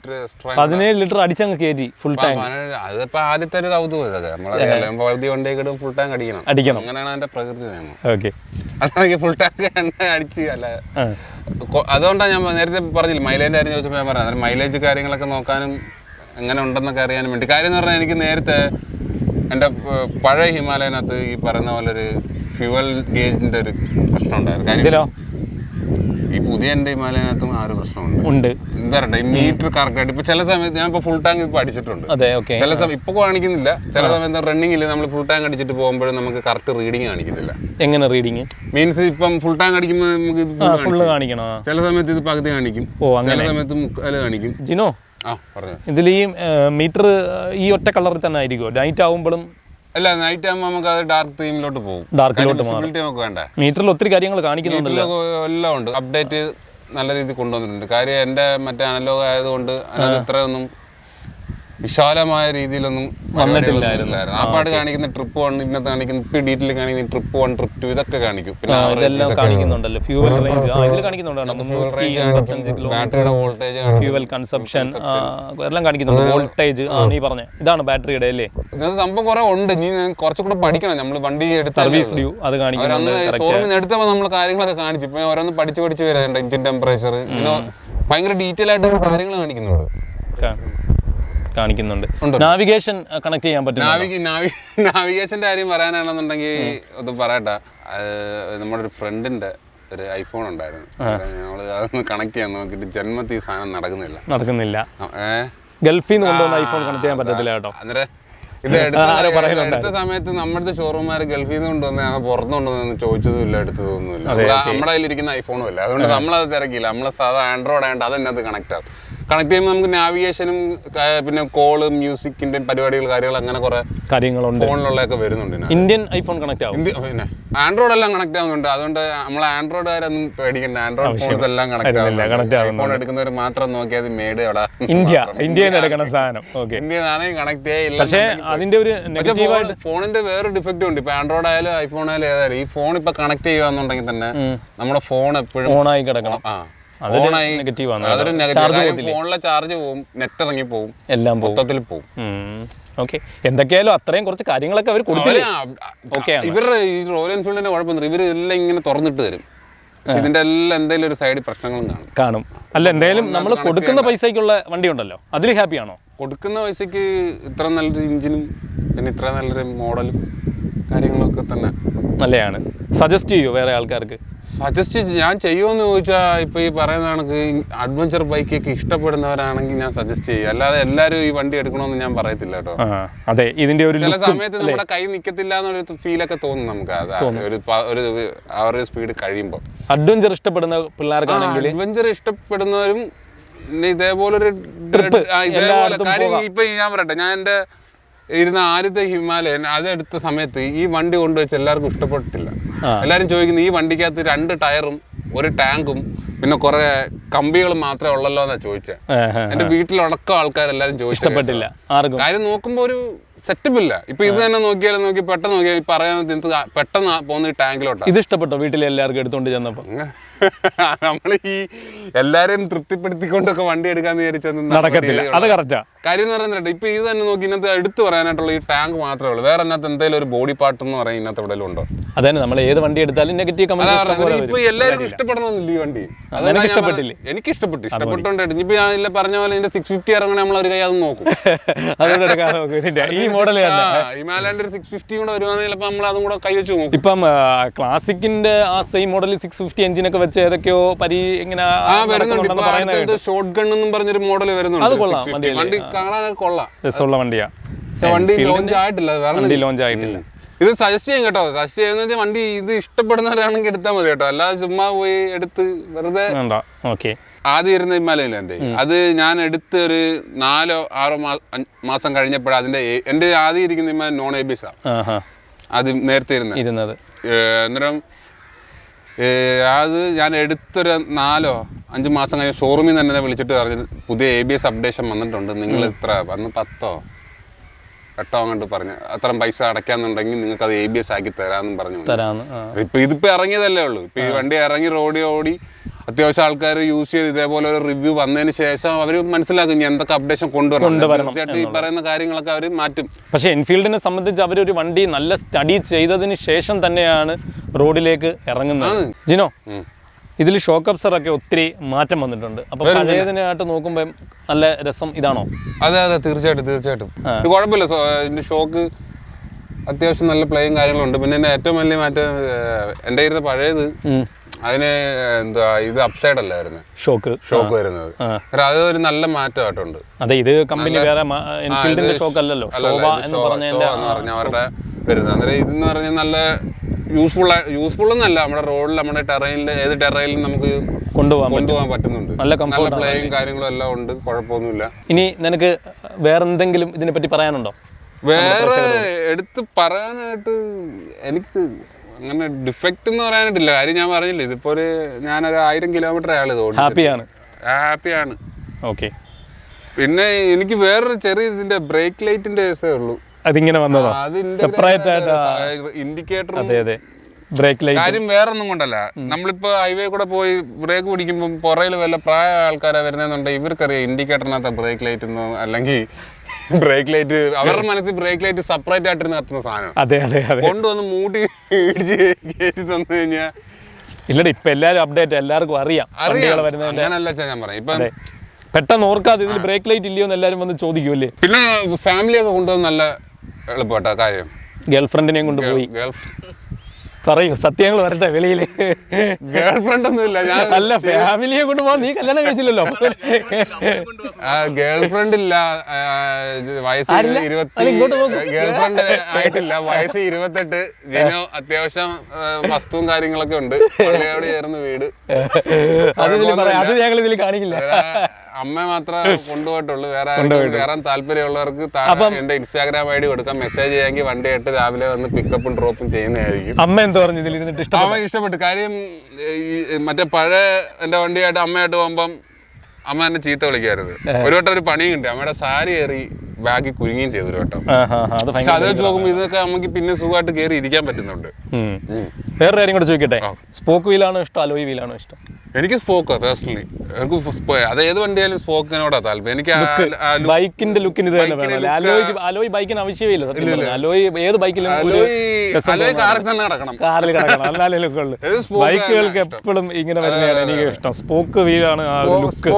17 ലിറ്റർ അടിച്ചങ്ങ് കയറ്റി ഫുൾ ടാങ്ക്. അതിപ്പോ ആദ്യത്തെ ഒരു കൗതുകം ഇതൊക്കെ. നമ്മളെ പകുതി വണ്ടിയൊക്കെ ഫുൾ ടാങ്ക് അടിക്കണം. അങ്ങനെയാണ് എന്റെ പ്രകൃതി നിയമം. ഓക്കെ, അതാണെങ്കിൽ ഫുൾ ടാങ്ക് അടിച്ച് അല്ല. അതുകൊണ്ടാണ് ഞാൻ നേരത്തെ പറഞ്ഞില്ല മൈലേജിന്റെ കാര്യം ചോദിച്ചപ്പോൾ ഞാൻ പറഞ്ഞത് മൈലേജ് കാര്യങ്ങളൊക്കെ നോക്കാനും എങ്ങനെ ഉണ്ടെന്നൊക്കെ അറിയാനും വേണ്ടി. കാര്യം എന്ന് പറഞ്ഞാൽ എനിക്ക് നേരത്തെ എൻ്റെ പഴയ ഹിമാലയനകത്ത് ഈ പറയുന്ന പോലെ ഒരു ഫ്യൂവൽ ഗേജിൻ്റെ ഒരു പ്രശ്നം ഉണ്ടായിരുന്നു. കാര്യം ഈ പുതിയ എൻ്റെ ഹിമാലയനകത്തും ആ ഒരു പ്രശ്നമുണ്ട്. എന്താ പറയുക, ഈ മീറ്റർ കറക്റ്റായിട്ട് ഇപ്പോൾ ചില സമയത്ത് ഞാൻ ഇപ്പോൾ ഫുൾ ടാങ്ക് ഇപ്പോൾ അടിച്ചിട്ടുണ്ട്. ചില സമയം ഇപ്പോൾ കാണിക്കുന്നില്ല. ചില സമയത്ത് റണ്ണിങ്ങിൽ നമ്മൾ ഫുൾ ടാങ്ക് അടിച്ചിട്ട് പോകുമ്പോഴും നമുക്ക് കറക്റ്റ് റീഡിങ് കാണിക്കുന്നില്ല. എങ്ങനെ റീഡിങ് മീൻസ് ഇപ്പം ഫുൾ ടാങ്ക് അടിക്കുമ്പോൾ നമുക്ക് ഇത് ഫുൾ കാണിക്കണം. ചില സമയത്ത് ഇത് പകുതി കാണിക്കും, ചില സമയത്ത് മുക്കാൽ കാണിക്കും. ജിനോ, ഇതിൽ ഈ മീറ്റർ ഈ ഒറ്റ കളറിൽ തന്നെ ആയിരിക്കും നൈറ്റ് ആവുമ്പോഴും? അല്ല, നൈറ്റ് ആകുമ്പോൾ നമുക്ക് അത് ഡാർക്ക് തീമിലോട്ട് പോകും. നമുക്ക് വേണ്ട. മീറ്ററിൽ ഒത്തിരി കാര്യങ്ങൾ കാണിക്കുന്നുണ്ടല്ലോ. എല്ലാം ഉണ്ട്. അപ്ഡേറ്റ് നല്ല രീതിയിൽ കൊണ്ടുവന്നിട്ടുണ്ട്. കാര്യം എൻ്റെ മറ്റേ അനലോഗ് ആയതുകൊണ്ട് അതിനകത്ത് ഇത്രയൊന്നും വിശാലമായ രീതിയിലൊന്നും വന്നിട്ടില്ലായിരുന്നു. ആ പാട് കാണിക്കുന്ന ട്രിപ്പ് 1, ഇന്നത്തെ കാണിക്കുന്ന ഇപ്പം ഡീറ്റെയിൽ കാണിക്കുന്ന ട്രിപ്പ് 1, ട്രിപ്പ് 2 ഇതൊക്കെ കാണിക്കും. പിന്നെ കാണിക്കുന്നുണ്ടല്ലോ ഫ്യൂവൽ റേഞ്ച്, ഇതിൽ കാണിക്കുന്നുണ്ട്. ബാറ്ററിയുടെ വോൾട്ടേജ്, ഫ്യൂവൽ കൺസംപ്ഷൻ എല്ലാം കാണിക്കുന്നുണ്ട്. വോൾട്ടേജ് നീ പറഞ്ഞ ഇതാണ് ബാറ്ററിയുടെ അല്ലേ? സംഭവം കുറെ ഉണ്ട്. നീ കുറച്ചുകൂടെ പഠിക്കണം. നമ്മൾ വണ്ടി എടുത്ത് സർവീസ് ഡ്യൂ അത് കാണിക്കുന്നുണ്ട്. ഷോറൂമിൽ നിന്ന് എടുത്തപ്പോൾ നമ്മൾ കാര്യങ്ങളൊക്കെ കാണിച്ചു. ഇപ്പൊ ഓരോന്ന് പഠിച്ച് വരാറുണ്ട്. എഞ്ചിൻ ടെമ്പറേച്ചർ ഇങ്ങനെ ഭയങ്കര ഡീറ്റെയിൽ ആയിട്ട് കാര്യങ്ങൾ കാണിക്കുന്നുണ്ട്. നാവിഗേഷൻ കണക്ട് ചെയ്യാൻ പറ്റും. നാവിഗേഷന്റെ കാര്യം പറയാനാണെന്നുണ്ടെങ്കിൽ അത് പറയട്ടെ. നമ്മുടെ ഒരു ഫ്രണ്ടിന്റെ ഒരു ഐഫോൺ ഉണ്ടായിരുന്നു. നമ്മള് അതൊന്ന് കണക്ട് ചെയ്യാൻ നോക്കിയിട്ട് ജന്മത്തിൽ ഈ സാധനം നടക്കുന്നില്ല. ഗൾഫിൽ നിന്ന് കൊണ്ടുവന്ന ഐഫോൺ കണക്ട് ചെയ്യാൻ പറ്റത്തില്ല കേട്ടോ. അന്നേരം ഇത് എടുത്ത സമയത്ത് നമ്മുടെ ഷോറൂമാർ ഗൾഫിൽ നിന്ന് കൊണ്ടുവന്ന പുറത്തു കൊണ്ടുവന്ന് ചോദിച്ചതുമില്ല, എടുത്തതൊന്നുമില്ല. നമ്മുടെ കയ്യിലിരിക്കുന്ന ഐഫോണും ഇല്ല. അതുകൊണ്ട് നമ്മളത് തിരക്കില്ല. നമ്മളെ സാധാ ആൻഡ്രോയിഡ് ആയതുകൊണ്ട് അതിനകത്ത് കണക്ട് ചെയ്യുമ്പോൾ നമുക്ക് നാവിഗേഷനും പിന്നെ കോള്, മ്യൂസിക്കിന്റെ പരിപാടികൾ, കാര്യങ്ങൾ അങ്ങനെ കുറെ കാര്യങ്ങളുണ്ട്. ഫോണിലുള്ളതൊക്കെ വരുന്നുണ്ട്. ഇന്ത്യൻ ഐഫോൺ കണക്ട് ആവും. പിന്നെ ആൻഡ്രോയിഡ് എല്ലാം കണക്ട് ആവുന്നുണ്ട്. അതുകൊണ്ട് നമ്മളെ ആൻഡ്രോയിഡുകാരൊന്നും പേടിക്കണ്ട. ആൻഡ്രോയിഡ് ഫോൺസ് എല്ലാം കണക്ട് ആവും. ഫോൺ എടുക്കുന്നവർ മാത്രം നോക്കിയാൽ മേഡ് അവിടെ ഇന്ത്യയിൽ എടുക്കുന്ന സാധനം ഇന്ത്യനാണെങ്കിൽ കണക്ട് ചെയ്യില്ല. പക്ഷേ അതിന്റെ ഒരു ഫോണിന്റെ വേറെ ഡിഫക്റ്റ് ഉണ്ട്. ഇപ്പൊ ആൻഡ്രോയിഡ് ആയാലും ഐഫോൺ ആയാലും ഏതായാലും ഈ ഫോൺ ഇപ്പൊ കണക്ട് ചെയ്യുകയാണെന്നുണ്ടെങ്കിൽ തന്നെ നമ്മുടെ ഫോൺ എപ്പോഴും ഓണായി കിടക്കണം. ഫോണിലെ ചാർജ് പോവും, നെറ്റ് ഇറങ്ങി പോവും, എല്ലാം മൊത്തത്തിൽ പോവും. ഓക്കെ, എന്തൊക്കെയായാലും അത്രയും കുറച്ച് കാര്യങ്ങളൊക്കെ അവർ കൊടുത്തില്ല. ഇവരുടെ ഈ റോയൽ എൻഫീൽഡിന്റെ കുഴപ്പമൊന്നും ഇവർ എല്ലാം ഇങ്ങനെ തുറന്നിട്ട് തരും. ഇതിന്റെ എല്ലാം എന്തെങ്കിലും ഒരു സൈഡ് പ്രശ്നങ്ങളും കാണും. അല്ല, എന്തായാലും നമ്മൾ കൊടുക്കുന്ന പൈസക്കുള്ള വണ്ടി ഉണ്ടല്ലോ, അതിൽ ഹാപ്പിയാണോ? കൊടുക്കുന്ന പൈസക്ക് ഇത്ര നല്ലൊരു എഞ്ചിനും പിന്നെ ഇത്ര നല്ലൊരു മോഡലും കാര്യങ്ങളൊക്കെ തന്നെ നല്ലതാണ്. സജസ്റ്റ് ചെയ്യോ വേറെ ആൾക്കാർക്ക്? സജസ്റ്റ് ഞാൻ ചെയ്യുമെന്ന് ചോദിച്ചാൽ ഇപ്പൊ ഈ പറയുന്ന കണക്ക് അഡ്വഞ്ചർ ബൈക്കൊക്കെ ഇഷ്ടപ്പെടുന്നവരാണെങ്കിൽ ഞാൻ സജസ്റ്റ് ചെയ്യും. അല്ലാതെ എല്ലാവരും ഈ വണ്ടി എടുക്കണമെന്ന് ഞാൻ പറയത്തില്ല കേട്ടോ. അതെ, ഇതിന്റെ ഒരു ചില സമയത്ത് നമ്മുടെ കൈ നിൽക്കത്തില്ല എന്നൊരു ഫീലൊക്കെ തോന്നും നമുക്ക്. ആ ഒരു സ്പീഡ് കഴിയുമ്പോൾ അഡ്വഞ്ചർ ഇഷ്ടപ്പെടുന്ന പിള്ളേർക്കാണെങ്കിൽ, അഡ്വഞ്ചർ ഇഷ്ടപ്പെടുന്നവരും ഇതേപോലൊരു കാര്യം ഇപ്പൊ ഞാൻ പറയട്ടെ, ഞാൻ എൻ്റെ ഇരുന്ന ആദ്യത്തെ ഹിമാലയൻ അതെടുത്ത സമയത്ത് ഈ വണ്ടി കൊണ്ടുവച്ച് എല്ലാവർക്കും ഇഷ്ടപ്പെട്ടില്ല. എല്ലാവരും ചോദിക്കുന്നത് ഈ വണ്ടിക്കകത്ത് 2 ടയറും 1 ടാങ്കും പിന്നെ കുറെ കമ്പികളും മാത്രമേ ഉള്ളല്ലോ എന്നാ ചോദിച്ചത്. എന്റെ വീട്ടിലടക്കം ആൾക്കാരെല്ലാരും ചോദിച്ചില്ല. കാര്യം നോക്കുമ്പോ ഒരു സെറ്റപ്പ് ഇല്ല. ഇപ്പൊ ഇത് തന്നെ നോക്കിയാലും നോക്കി പെട്ടെന്ന് നോക്കിയാൽ ഈ പറയാൻ പെട്ടെന്ന് പോകുന്ന ഈ ടാങ്കിലോട്ടാണ്. ഇത് ഇഷ്ടപ്പെട്ടോ വീട്ടിലെ എല്ലാവർക്കും എടുത്തോണ്ട് ചെന്നപ്പോ? നമ്മൾ ഈ എല്ലാരെയും തൃപ്തിപ്പെടുത്തിക്കൊണ്ടൊക്കെ വണ്ടി എടുക്കാന്ന് വിചാരിച്ചത് നടക്കത്തില്ല. അത് കറക്റ്റാ. കാര്യം എന്ന് പറയുന്നത് ഇപ്പൊ ഇത് തന്നെ നോക്കി ഇന്നത്തെ എടുത്ത് പറയാനായിട്ടുള്ള ഈ ടാങ്ക് മാത്രമേ ഉള്ളൂ. വേറെ അതിനകത്ത് എന്തെങ്കിലും ഒരു ബോഡി പാർട്ട് എന്ന് പറയാൻ ഇന്നത്തെ എവിടെയെങ്കിലും ഉണ്ടോ? അതന്നെ, നമ്മൾ ഏത് വണ്ടി എടുത്താലും നെഗറ്റീവ് കമന്റ്. ഇപ്പൊ എല്ലാവർക്കും ഇഷ്ടപ്പെടണമെന്നില്ല ഈ വണ്ടി. ഇഷ്ടപ്പെട്ടില്ലേ? എനിക്ക് ഇഷ്ടപ്പെട്ടുകൊണ്ട് ഇനിയിപ്പോ ഞാൻ പറഞ്ഞ പോലെ ഇതിന്റെ 650 ഇറങ്ങണ നമ്മൾ ഒരു കൈ അത് നോക്കും. ഈ മോഡൽ ഹിമാലയന്റെ ഒരു 650 കൂടെ വരുവാണെങ്കിൽ അപ്പൊ നമ്മൾ അതും കൂടെ കൈ വെച്ച് നോക്കും. ഇപ്പം ക്ലാസിക്കിന്റെ ആ സെയിം മോഡൽ 650 എഞ്ചിനൊക്കെ വെച്ച് ഏതൊക്കെയോ ഇങ്ങനെ വരുന്നുണ്ട്. ഷോർട്ട് ഗൺ എന്നും പറഞ്ഞൊരു മോഡൽ വരുന്നുണ്ട്. വണ്ടി കാണാനൊക്കെ കൊള്ളാം, രസമുള്ള വണ്ടിയാ. വണ്ടി ലോഞ്ച് ആയിട്ടില്ല. വണ്ടി ലോഞ്ച് ആയിട്ടില്ല. ഇത് സജസ്റ്റ് ചെയ്യും കേട്ടോ. സജസ്റ്റ് ചെയ്യുന്ന വെച്ചാൽ വണ്ടി ഇത് ഇഷ്ടപ്പെടുന്നവരാണെങ്കിൽ എടുത്താൽ മതി കേട്ടോ. അല്ലാതെ ചുമ്മാ പോയി എടുത്ത് വെറുതെ. ആദ്യം ഇരുന്ന ഹിമാലയൻ എൻ്റെ അത് ഞാൻ എടുത്ത് ഒരു 4-6 മാസം കഴിഞ്ഞപ്പോഴാണ് അതിന്റെ എൻ്റെ ആദ്യം ഇരിക്കുന്ന ഹിമാലയൻ നോൺ ABS അത് നേരത്തെ ഇരുന്നത്. അന്നേരം അത് ഞാൻ എടുത്തൊരു 4-5 മാസം കഴിഞ്ഞ് ഷോറൂമിൽ നിന്ന് തന്നെ വിളിച്ചിട്ട് പറഞ്ഞു പുതിയ ABS അപ്ഡേഷൻ വന്നിട്ടുണ്ട്, നിങ്ങൾ ഇത്ര അന്ന് 10-8 അങ്ങോട്ട് പറഞ്ഞു അത്രയും പൈസ അടയ്ക്കാന്നുണ്ടെങ്കിൽ നിങ്ങൾക്ക് അത് ABS ആക്കി തരാമെന്നും പറഞ്ഞു. ഇപ്പൊ ഇതിപ്പോ ഇറങ്ങിയതല്ലേ ഉള്ളൂ. ഇപ്പൊ ഈ വണ്ടി ഇറങ്ങി റോഡിൽ ഓടി അത്യാവശ്യം ആൾക്കാർ യൂസ് ചെയ്ത് ഇതേപോലെ ഒരു റിവ്യൂ വന്നതിന് ശേഷം അവർ മനസ്സിലാക്കും ഇനി എന്തൊക്കെ അപ്ഡേഷൻ കൊണ്ടുവരണം. തീർച്ചയായിട്ടും ഈ പറയുന്ന കാര്യങ്ങളൊക്കെ അവർ മാറ്റും. പക്ഷെ എൻഫീൽഡിനെ സംബന്ധിച്ച് അവരൊരു വണ്ടി നല്ല സ്റ്റഡി ചെയ്തതിന് ശേഷം തന്നെയാണ് റോഡിലേക്ക് ഇറങ്ങുന്നത്. ജിനോ, ഇതിൽ ഷോക്ക് അബ്സറൊക്കെ ഒത്തിരി മാറ്റം വന്നിട്ടുണ്ട്. അപ്പൊ പഴയതിനായിട്ട് നോക്കുമ്പോൾ നല്ല രസം ഇതാണോ? അതെ അതെ, തീർച്ചയായിട്ടും ഇത് കുഴപ്പമില്ല. ഇതിന്റെ ഷോക്ക് അത്യാവശ്യം നല്ല പ്ലേയും കാര്യങ്ങളുണ്ട്. പിന്നെ എന്റെ ഏറ്റവും വലിയ മാറ്റം എന്റെ ഇരുന്ന പഴയത് അതിന് എന്താ ഇത് അപ്സൈഡ് അല്ലായിരുന്നു ഷോക്ക് വരുന്നത്. അത് ഒരു നല്ല മാറ്റമായിട്ടുണ്ട്. അതെ, ഇത് കമ്പനി വേറെ എൻഫീൽഡിന്റെ ഷോക്ക് അല്ലല്ലോ, അവരുടെ വരുന്നത്. അന്നേരം ഇതെന്ന് പറഞ്ഞാൽ നല്ല യൂസ്ഫുൾ എന്നല്ല, നമ്മുടെ റോഡിൽ നമ്മുടെ ടെറൈനിൽ ഏത് ടെറൈനിലും നമുക്ക് കൊണ്ടുപോകാൻ പറ്റുന്നുണ്ട്. നല്ല പ്ലേയും കാര്യങ്ങളും എല്ലാം ഉണ്ട്, കുഴപ്പമൊന്നുമില്ല. ഇനി നിനക്ക് വേറെന്തെങ്കിലും ഇതിനെ പറ്റി പറയാനുണ്ടോ? വേറെ എടുത്ത് പറയാനായിട്ട് എനിക്ക് അങ്ങനെ ഡിഫക്റ്റ് എന്ന് പറയാനായിട്ടില്ല. കാര്യം ഞാൻ പറഞ്ഞില്ല, ഇതിപ്പോ ഞാനൊരു 1000 കിലോമീറ്റർ ആള് ഹാപ്പിയാണ്. ഓക്കെ. പിന്നെ എനിക്ക് വേറൊരു ചെറിയ ഇതിന്റെ ബ്രേക്ക് ലൈറ്റിന്റെ കേസേ ഉള്ളൂ. അതിങ്ങനെ വന്നതോ സെപ്പറേറ്റ് ആയിട്ട് ഇൻഡിക്കേറ്റർ? അതെ, ബ്രേക്ക് ലൈറ്റ്. കാര്യം വേറൊന്നും കൊണ്ടല്ല, നമ്മളിപ്പോ ഹൈവേ കൂടെ പോയി ബ്രേക്ക് പിടിക്കുമ്പോൾ പുറയിൽ വല്ല പ്രായ ആൾക്കാരെ വരുന്നുണ്ടെങ്കിൽ ഇവർക്കറിയാം ഇൻഡിക്കേറ്ററിനകത്ത് ബ്രേക്ക് ലൈറ്റ് എന്നോ അല്ലെങ്കിൽ ബ്രേക്ക് ലൈറ്റ് അവരുടെ മനസ്സിൽ ബ്രേക്ക് ലൈറ്റ് സെപ്പറേറ്റ് ആയിട്ടിരുന്ന് കത്തുന്ന സാധനം. അതെ കൊണ്ടുവന്ന് മൂട്ടി ഇടിച്ച് കയറ്റി തന്നു കഴിഞ്ഞാൽ ഇല്ലട ഇപ്പൊ എല്ലാവരും അപ്ഡേറ്റ്, എല്ലാവർക്കും അറിയാം. അങ്ങനല്ല ഞാൻ പറയാം. ഇപ്പൊ പെട്ടെന്ന് ഓർക്കാതെ ഇതിൽ ബ്രേക്ക് ലൈറ്റ് ഇല്ലയോ എന്ന് എല്ലാവരും വന്ന് ചോദിക്കുമല്ലേ. പിന്നെ ഫാമിലിയൊക്കെ കൊണ്ടുവന്ന് നല്ല എളുപ്പമായിട്ടാ കാര്യം. ഗേൾഫ്രണ്ടിനെയും കൊണ്ടുപോയി പറയൂ, സത്യങ്ങൾ വരട്ടെ വെളിയില്. ഗേൾഫ്രണ്ട് ഒന്നുമില്ല, അല്ല ഫാമിലിയെ കൊണ്ടുപോകാൻ നീ കല്യാണം കഴിച്ചില്ലല്ലോ. ഗേൾഫ്രണ്ട് ഇല്ല, വയസ്സ് 20. ഗേൾഫ്രണ്ട് ആയിട്ടില്ല, വയസ്സ് 28. ജിനോ അത്യാവശ്യം വസ്തുവും കാര്യങ്ങളൊക്കെ ഉണ്ട്, പള്ളിയോട് ചേർന്ന് വീട്. അത് ഞങ്ങൾ ഇതിൽ കാണിക്കില്ല. അമ്മ മാത്രമേ കൊണ്ടുപോയിട്ടുള്ളൂ. വേറെ കയറാൻ താല്പര്യമുള്ളവർക്ക് എന്റെ Instagram ID കൊടുക്കാം, മെസ്സേജ് ചെയ്യാമെങ്കിൽ വണ്ടിയായിട്ട് രാവിലെ വന്ന് പിക്കപ്പും ഡ്രോപ്പും ചെയ്യുന്നതായിരിക്കും. അമ്മ എന്ത് പറഞ്ഞു ഇതിൽ ഇരുന്നിട്ട്? അമ്മ ഇഷ്ടപ്പെട്ടു. കാര്യം മറ്റേ പഴയ എന്റെ വണ്ടിയായിട്ട് അമ്മയായിട്ട് പോകുമ്പം അമ്മ എന്നെ ചീത്ത വിളിക്കാറുണ്ട്. ഒരു വട്ടം ഒരു പണിയും കിട്ടി, അമ്മയുടെ സാരി കയറി ബാഗിൽ കുരുങ്ങുകയും ചെയ്തു ഒരു വട്ടം. പക്ഷെ അത് വെച്ച് നോക്കുമ്പോൾ ഇതൊക്കെ നമുക്ക് പിന്നെ സുഖമായിട്ട് കയറി ഇരിക്കാൻ പറ്റുന്നുണ്ട്. വേറെ കാര്യം കൂടെ ചോദിക്കട്ടെ, സ്പോക്ക് വീലാണോ ഇഷ്ടം അലോയ് വീലാണോ ഇഷ്ടം? എനിക്ക് സ്പോക്ക് പേഴ്സണലി, എനിക്ക് അത് ഏത് വണ്ടിയായാലും സ്പോക്കിനോടാ താല്പര്യം. എനിക്ക് ബൈക്കിന്റെ ലുക്കിന് ഇത് തന്നെ വേണം. അലോയ് ബൈക്കിന് ആവശ്യമേ ഇല്ല. അലോയ് ഏത് ബൈക്കിലും കാറിൽ കിടക്കണം, എന്നാലേ ലുക്ക് ഉള്ളു. ബൈക്കുകൾക്ക് എപ്പോഴും ഇങ്ങനെ വരുന്നതാണ് എനിക്ക് ഇഷ്ടം. Spoke വീലാണ് look.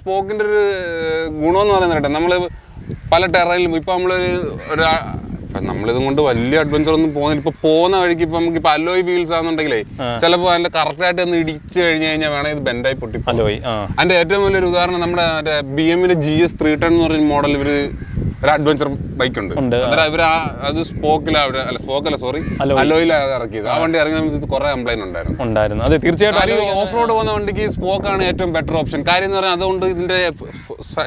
സ്പോക്കിന്റെ ഒരു ഗുണമെന്ന് പറയുന്നത് നമ്മള് പല ടെറയിലും ഇപ്പൊ നമ്മളിതും കൊണ്ട് വലിയ അഡ്വഞ്ചർ ഒന്നും പോകുന്നില്ല. ഇപ്പൊ പോകുന്ന വഴിക്ക് ഇപ്പൊ നമുക്ക് അലോയ് വീൽസ് ആണെന്നുണ്ടെങ്കിലേ ചിലപ്പോൾ അതിന്റെ കറക്റ്റ് ആയിട്ട് ഒന്ന് ഇടിച്ചു കഴിഞ്ഞു കഴിഞ്ഞാൽ വേണമെങ്കിൽ ഇത് ബെൻഡായി പൊട്ടി. അതിന്റെ ഏറ്റവും വലിയൊരു ഉദാഹരണം നമ്മുടെ മറ്റേ BMW GS 310 എന്ന് പറഞ്ഞ മോഡൽ ഒരു അഡ്വഞ്ചർ ബൈക്ക് ഉണ്ട്. അന്നേരം ഇവർ അത് അലോയിലാണ് ഇറക്കിയത്. ആ വണ്ടി ഇറങ്ങിയ കുറെ കംപ്ലൈന്റ് ഉണ്ടായിരുന്നു. അത് തീർച്ചയായിട്ടും ഓഫ് റോഡ് പോകുന്ന വണ്ടിക്ക് സ്പോക്കാണ് ഏറ്റവും ബെറ്റർ ഓപ്ഷൻ. കാര്യം എന്ന് പറഞ്ഞാൽ അതുകൊണ്ട് ഇതിന്റെ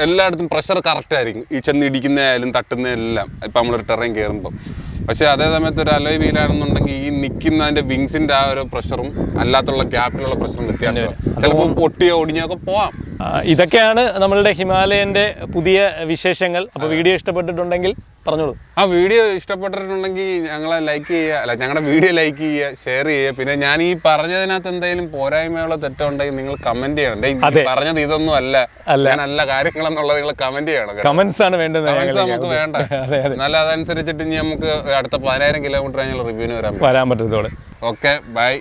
എല്ലായിടത്തും പ്രഷർ കറക്റ്റ് ആയിരിക്കും, ഈ ചെന്ന് ഇടിക്കുന്നതായാലും തട്ടുന്നതെല്ലാം ഇപ്പൊ നമ്മളൊരു ടെറൈൻ കയറുമ്പോൾ. പക്ഷെ അതേ സമയത്ത് ഒരു അലോയ് വീലാണെന്നുണ്ടെങ്കിൽ ഈ നിൽക്കുന്നതിന്റെ വിങ്സിന്റെ ആ ഒരു പ്രഷറും അല്ലാത്തുള്ള ഗ്യാപ്പിലുള്ള പ്രഷറും വ്യത്യാസമാണ്. ചിലപ്പോൾ പൊട്ടിയോ ഒടിഞ്ഞോ ഒക്കെ പോവാം. ഇതൊക്കെയാണ് നമ്മളുടെ ഹിമാലയൻ്റെ പുതിയ വിശേഷങ്ങൾ. അപ്പോൾ വീഡിയോ ഇഷ്ടപ്പെട്ടിട്ടുണ്ടെങ്കിൽ പറഞ്ഞോളൂ. ആ വീഡിയോ ഇഷ്ടപ്പെട്ടിട്ടുണ്ടെങ്കിൽ ഞങ്ങളെ ലൈക്ക് ചെയ്യുക, അല്ല ഞങ്ങളുടെ വീഡിയോ ലൈക്ക് ചെയ്യുക, ഷെയർ ചെയ്യുക. പിന്നെ ഞാൻ ഈ പറഞ്ഞതിനകത്ത് എന്തെങ്കിലും പോരായ്മയുള്ള തെറ്റുണ്ടെങ്കിൽ നിങ്ങൾ കമന്റ് ചെയ്യണം. പറഞ്ഞത് ഇതൊന്നും അല്ല, നല്ല കാര്യങ്ങളെന്നുള്ളത് നിങ്ങൾ കമന്റ് ചെയ്യണം. കമന്റ്സ് ആണ് വേണ്ടത്, നമുക്ക് വേണ്ട. എന്നാലും അതനുസരിച്ചിട്ട് ഇനി നമുക്ക് അടുത്ത 10,000 കിലോമീറ്റർ ഞങ്ങൾ റിവ്യൂവിന് വരാൻ പറ്റത്തോടെ. Okay, by.